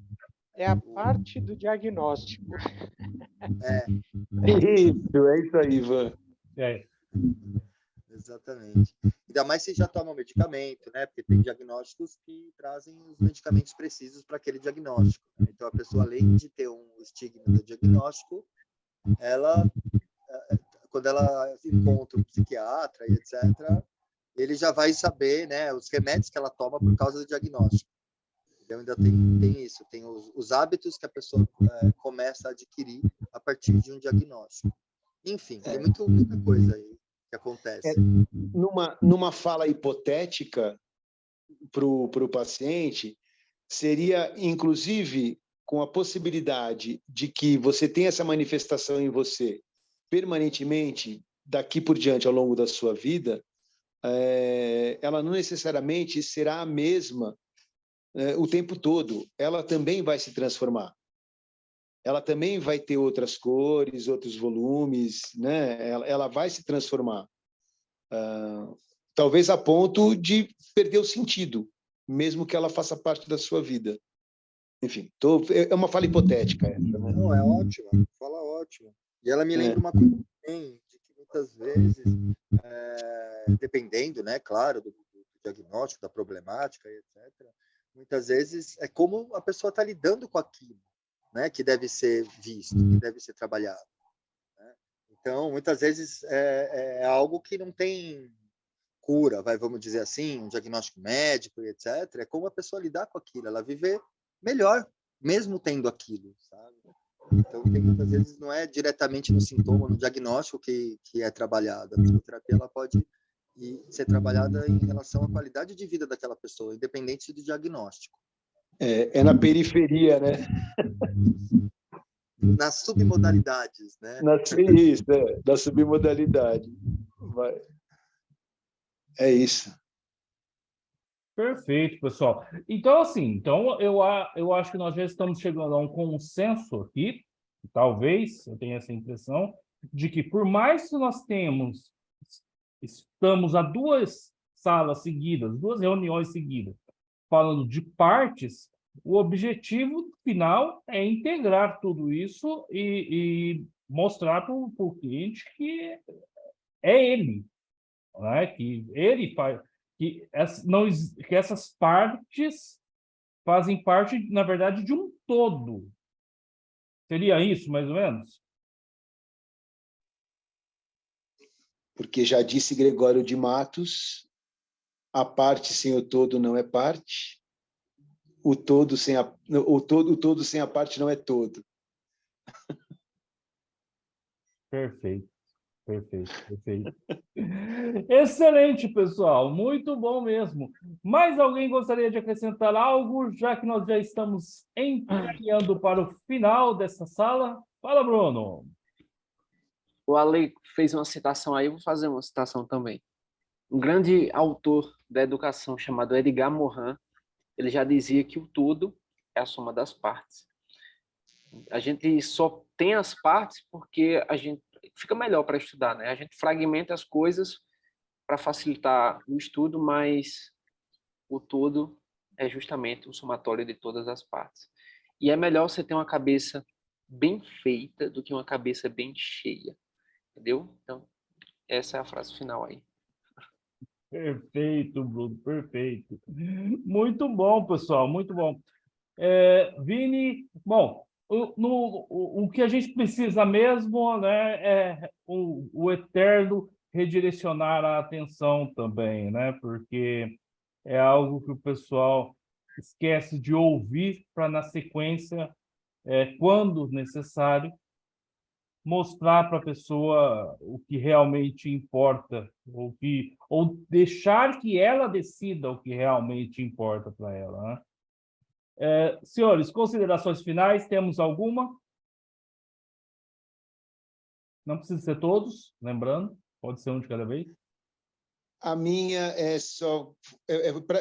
É a parte do diagnóstico. Isso, é isso aí, Ivan. Exatamente. Ainda mais se já toma medicamento, né? Porque tem diagnósticos que trazem os medicamentos precisos para aquele diagnóstico. Né? Então, a pessoa, além de ter um estigma do diagnóstico, quando ela encontra um psiquiatra e etc., ele já vai saber, né, os remédios que ela toma por causa do diagnóstico. Então, ainda tem isso, tem os hábitos que a pessoa começa a adquirir a partir de um diagnóstico. Enfim, tem muita coisa aí que acontece. Numa fala hipotética para o paciente, seria, inclusive, com a possibilidade de que você tenha essa manifestação em você permanentemente, daqui por diante, ao longo da sua vida, ela não necessariamente será a mesma o tempo todo. Ela também vai se transformar. Ela também vai ter outras cores, outros volumes, né? Ela vai se transformar. Talvez a ponto de perder o sentido, mesmo que ela faça parte da sua vida. Enfim, é uma fala hipotética essa, né? Não, é ótimo, fala ótimo. E ela me lembra uma coisa também, de que muitas vezes, dependendo, né, claro, do diagnóstico, da problemática, etc., muitas vezes é como a pessoa está lidando com aquilo, né, que deve ser visto, que deve ser trabalhado. Né? Então, muitas vezes é algo que não tem cura, vamos dizer assim, um diagnóstico médico, etc. É como a pessoa lidar com aquilo, ela viver melhor, mesmo tendo aquilo, sabe? Então, muitas vezes não é diretamente no sintoma, no diagnóstico que é trabalhado. A psicoterapia ela pode ser trabalhada em relação à qualidade de vida daquela pessoa, independente do diagnóstico. É na periferia, né? Nas submodalidades, né? Da submodalidade. É isso. Perfeito, pessoal. Então, assim, eu acho que nós já estamos chegando a um consenso aqui, talvez, eu tenho essa impressão, de que por mais que nós estamos a duas salas seguidas, duas reuniões seguidas, falando de partes, o objetivo final é integrar tudo isso e mostrar para o cliente que é ele, né? Que ele faz, que essas partes fazem parte, na verdade, de um todo. Seria isso, mais ou menos? Porque já disse Gregório de Matos, a parte sem o todo não é parte, o todo sem a parte não é todo. Perfeito. Excelente, pessoal. Muito bom mesmo. Mais alguém gostaria de acrescentar algo, já que nós já estamos encaminhando para o final dessa sala? Fala, Bruno. O Ale fez uma citação aí, eu vou fazer uma citação também. Um grande autor da educação chamado Edgar Morin, ele já dizia que o todo é a soma das partes. A gente só tem as partes porque a gente fica melhor para estudar, né? A gente fragmenta as coisas para facilitar o estudo, mas o todo é justamente o somatório de todas as partes. E é melhor você ter uma cabeça bem feita do que uma cabeça bem cheia, entendeu? Então, essa é a frase final aí. Perfeito, Bruno, perfeito. Muito bom, pessoal, muito bom. Vini, bom, o que a gente precisa mesmo, né, é o eterno redirecionar a atenção também, né, porque é algo que o pessoal esquece de ouvir para, na sequência, quando necessário, mostrar para a pessoa o que realmente importa, ou deixar que ela decida o que realmente importa para ela, né? Senhores, considerações finais, temos alguma? Não precisa ser todos, lembrando, pode ser um de cada vez. A minha é só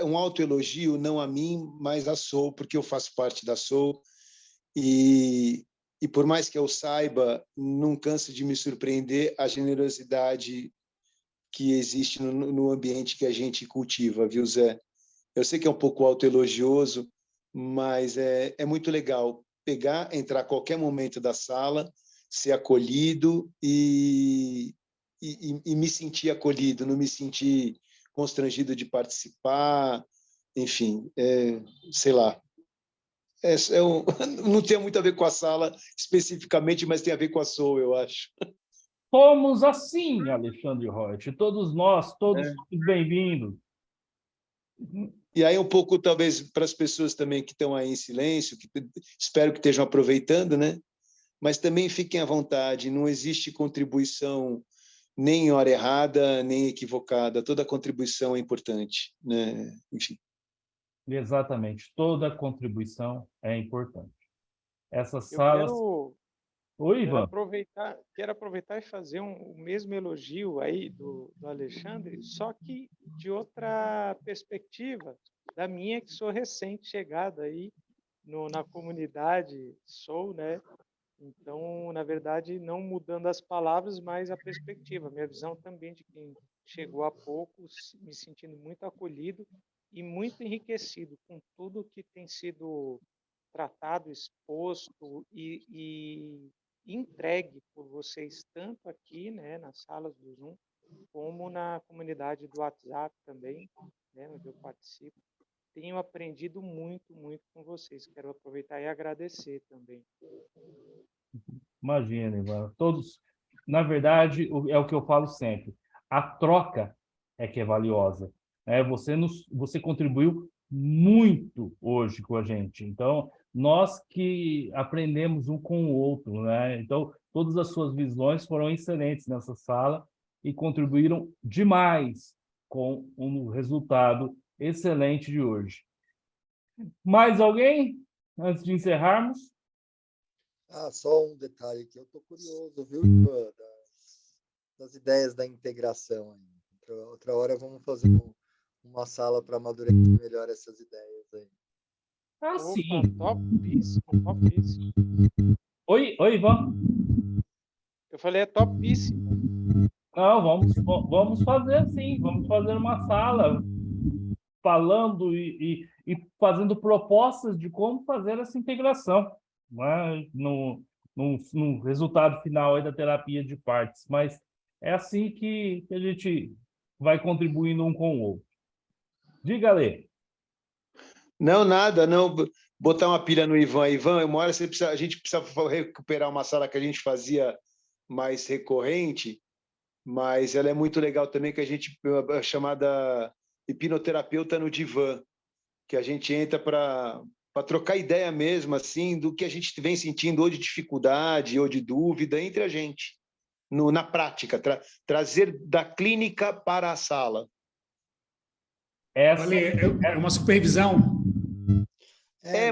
um autoelogio, não a mim, mas a Soul, porque eu faço parte da Soul. E por mais que eu saiba, não canso de me surpreender a generosidade que existe no ambiente que a gente cultiva, viu, Zé? Eu sei que é um pouco autoelogioso, mas é muito legal entrar a qualquer momento da sala, ser acolhido e me sentir acolhido, não me sentir constrangido de participar, enfim, sei lá. Não tem muito a ver com a sala especificamente, mas tem a ver com a Soul, eu acho. Somos assim, Alexandre Reusch, todos nós, todos bem-vindos. E aí um pouco, talvez, para as pessoas também que estão aí em silêncio, que espero que estejam aproveitando, né? Mas também fiquem à vontade, não existe contribuição nem em hora errada, nem equivocada, toda contribuição é importante, né? Enfim. Exatamente, toda contribuição é importante. Essas salas... Oi, Ivan. Quero aproveitar e fazer o mesmo elogio aí do Alexandre, só que de outra perspectiva, da minha, que sou recente-chegada aí na comunidade Soul, né? Então, na verdade, não mudando as palavras, mas a perspectiva, minha visão também de quem chegou há pouco, me sentindo muito acolhido e muito enriquecido com tudo que tem sido tratado, exposto e entregue por vocês, tanto aqui, né, nas salas do Zoom, como na comunidade do WhatsApp também, né, onde eu participo. Tenho aprendido muito, muito com vocês. Quero aproveitar e agradecer também. Imagina, Ivan. Todos, na verdade, é o que eu falo sempre. A troca é que é valiosa. Você contribuiu muito hoje com a gente. Então, nós que aprendemos um com o outro, né? Então, todas as suas visões foram excelentes nessa sala e contribuíram demais com um resultado excelente de hoje. Mais alguém, antes de encerrarmos? Só um detalhe aqui, eu estou curioso, viu, Ivan, das ideias da integração. Outra hora vamos fazer uma sala para amadurecer melhor essas ideias aí. Sim. Topíssimo, topíssimo. Oi, Ivan. Eu falei, é topíssimo. Não, vamos fazer sim, vamos fazer uma sala falando e fazendo propostas de como fazer essa integração, né? no resultado final aí da terapia de partes. Mas é assim que a gente vai contribuindo um com o outro. Diga, Lê. Não, nada, não. Botar uma pilha no Ivan. Ivan, uma hora a gente precisa recuperar uma sala que a gente fazia mais recorrente, mas ela é muito legal também, que a gente chamada hipnoterapeuta no divã, que a gente entra para trocar ideia mesmo, assim, do que a gente vem sentindo ou de dificuldade ou de dúvida entre a gente, na prática, trazer da clínica para a sala. Olha, é uma supervisão.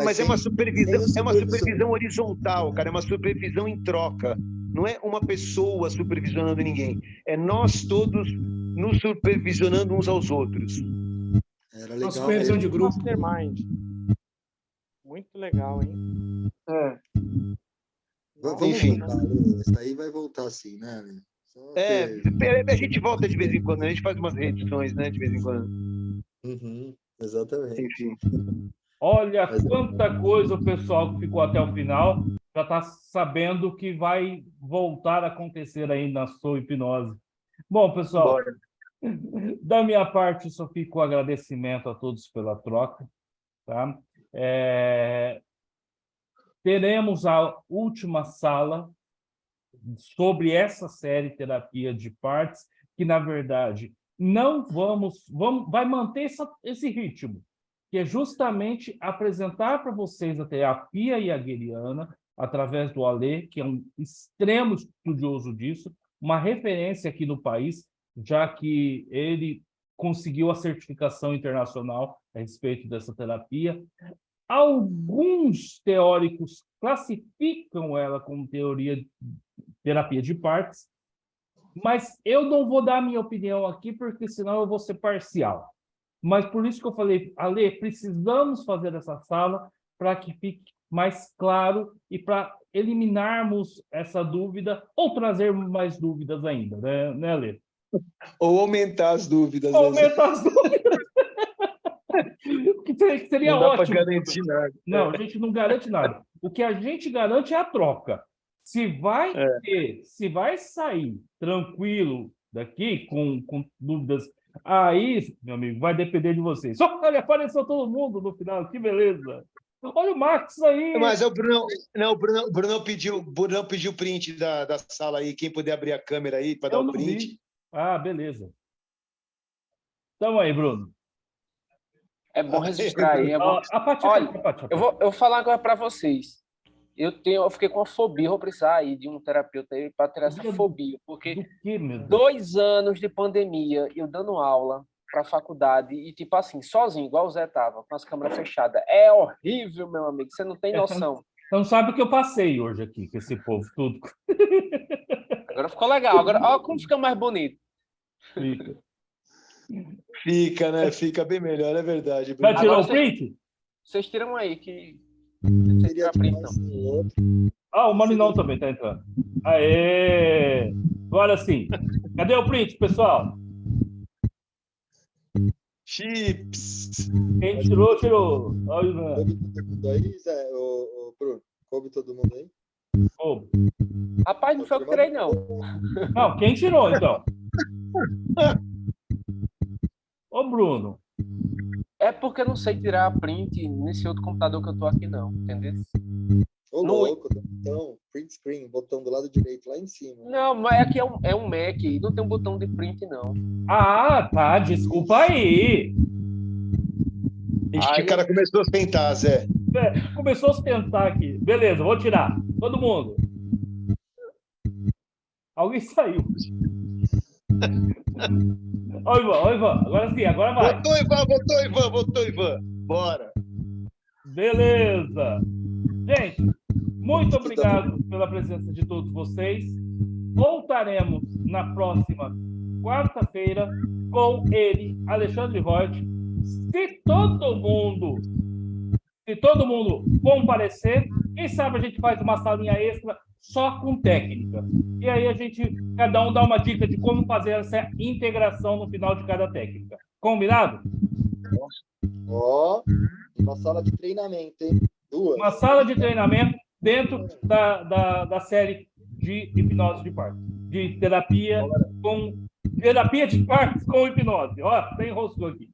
Mas é uma supervisão horizontal, cara, é uma supervisão em troca. Não é uma pessoa supervisionando ninguém, é nós todos nos supervisionando uns aos outros. Era legal. Uma supervisão de grupo. Mastermind. Muito legal, hein? É. Vamos Enfim. voltar, Lê. Isso aí vai voltar sim, né? Lê? Só A gente volta de vez em quando, a gente faz umas reedições, né, de vez em quando. Uhum, exatamente. Enfim. Olha Mas- quanta coisa o pessoal que ficou até o final já está sabendo que vai voltar a acontecer aí na sua hipnose. Bom, pessoal, Bora. da minha parte, só fica o agradecimento a todos pela troca, tá? Teremos a última sala sobre essa série Terapia de Partes, que, na verdade, não vai manter esse ritmo, que é justamente apresentar para vocês a terapia hegeliana, através do Alê, que é um extremo estudioso disso, uma referência aqui no país, já que ele conseguiu a certificação internacional a respeito dessa terapia. Alguns teóricos classificam ela como terapia de partes, mas eu não vou dar a minha opinião aqui, porque senão eu vou ser parcial. Mas por isso que eu falei, Ale, precisamos fazer essa sala para que fique mais claro e para eliminarmos essa dúvida ou trazermos mais dúvidas ainda, né, Ale? Ou aumentar as dúvidas. Né? Aumentar as dúvidas. Que seria Não dá para ótimo. garantir nada. Não, a gente não garante nada. O que a gente garante é a troca. Se vai sair tranquilo daqui, com dúvidas, aí, meu amigo, vai depender de vocês. Olha, apareceu todo mundo no final, que beleza. Olha o Max aí. Mas o Brunão pediu print da sala aí, quem puder abrir a câmera aí para dar Eu o não print. vi. Ah, beleza. Tamo aí, Bruno. É bom registrar aí. Olha, eu vou falar agora para vocês. Eu fiquei com uma fobia, eu vou precisar aí de um terapeuta para tirar essa fobia, porque do quê, meu Deus? 2 anos de pandemia, eu dando aula para a faculdade e, tipo assim, sozinho, igual o Zé tava, com as câmeras fechadas. É horrível, meu amigo, você não tem noção. Você não sabe o que eu passei hoje aqui, com esse povo tudo. Agora ficou legal. Agora, olha como fica mais bonito. Fica, né? Fica bem melhor, é verdade. Vai tirar Agora o print? Vocês tiram aí, que... Seria demais um outro. Ah, o Maninão também está entrando. Aê! Agora sim. Cadê o print, pessoal? Chips! Quem tirou, tirou. Olha, Coube todo mundo aí, Zé? Ô, Bruno, coube todo mundo aí? oh. Rapaz, não foi eu que tirei, não. Não, quem tirou, então? Ô, Bruno. É porque eu não sei tirar print nesse outro computador que eu tô aqui, não. Entendeu? Ô, louco, botão, print screen, botão do lado direito, lá em cima. Não, mas aqui é um Mac, não tem um botão de print, não. Ah, tá, desculpa aí. O cara começou a tentar, Zé. Começou a sustentar aqui. Beleza, vou tirar. Todo mundo. Alguém saiu. Ó, Ivan, agora sim, agora vai. Votou Ivan. Bora. Beleza. Gente, muito obrigado pela presença de todos vocês. Voltaremos na próxima quarta-feira com ele, Alexandre Reut. Se todo mundo comparecer, quem sabe a gente faz uma salinha extra só com técnica. E aí cada um dá uma dica de como fazer essa integração no final de cada técnica. Combinado? Ó, uma sala de treinamento, hein? 2. Uma sala de treinamento dentro da série de hipnose de partes. De terapia de partes com hipnose. Ó, tem rosto aqui.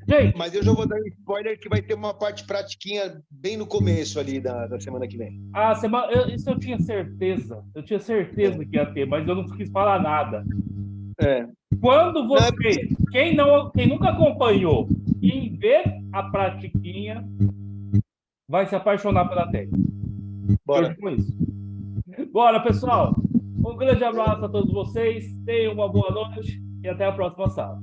Gente, mas eu já vou dar um spoiler que vai ter uma parte pratiquinha bem no começo ali da semana que vem. Isso eu tinha certeza. Eu tinha certeza que ia ter, mas eu não quis falar nada. Quando você, quem nunca acompanhou e ver a pratiquinha, vai se apaixonar pela técnica. Bora. Com isso. Bora, pessoal. Um grande abraço a todos vocês. Tenham uma boa noite e até a próxima sala.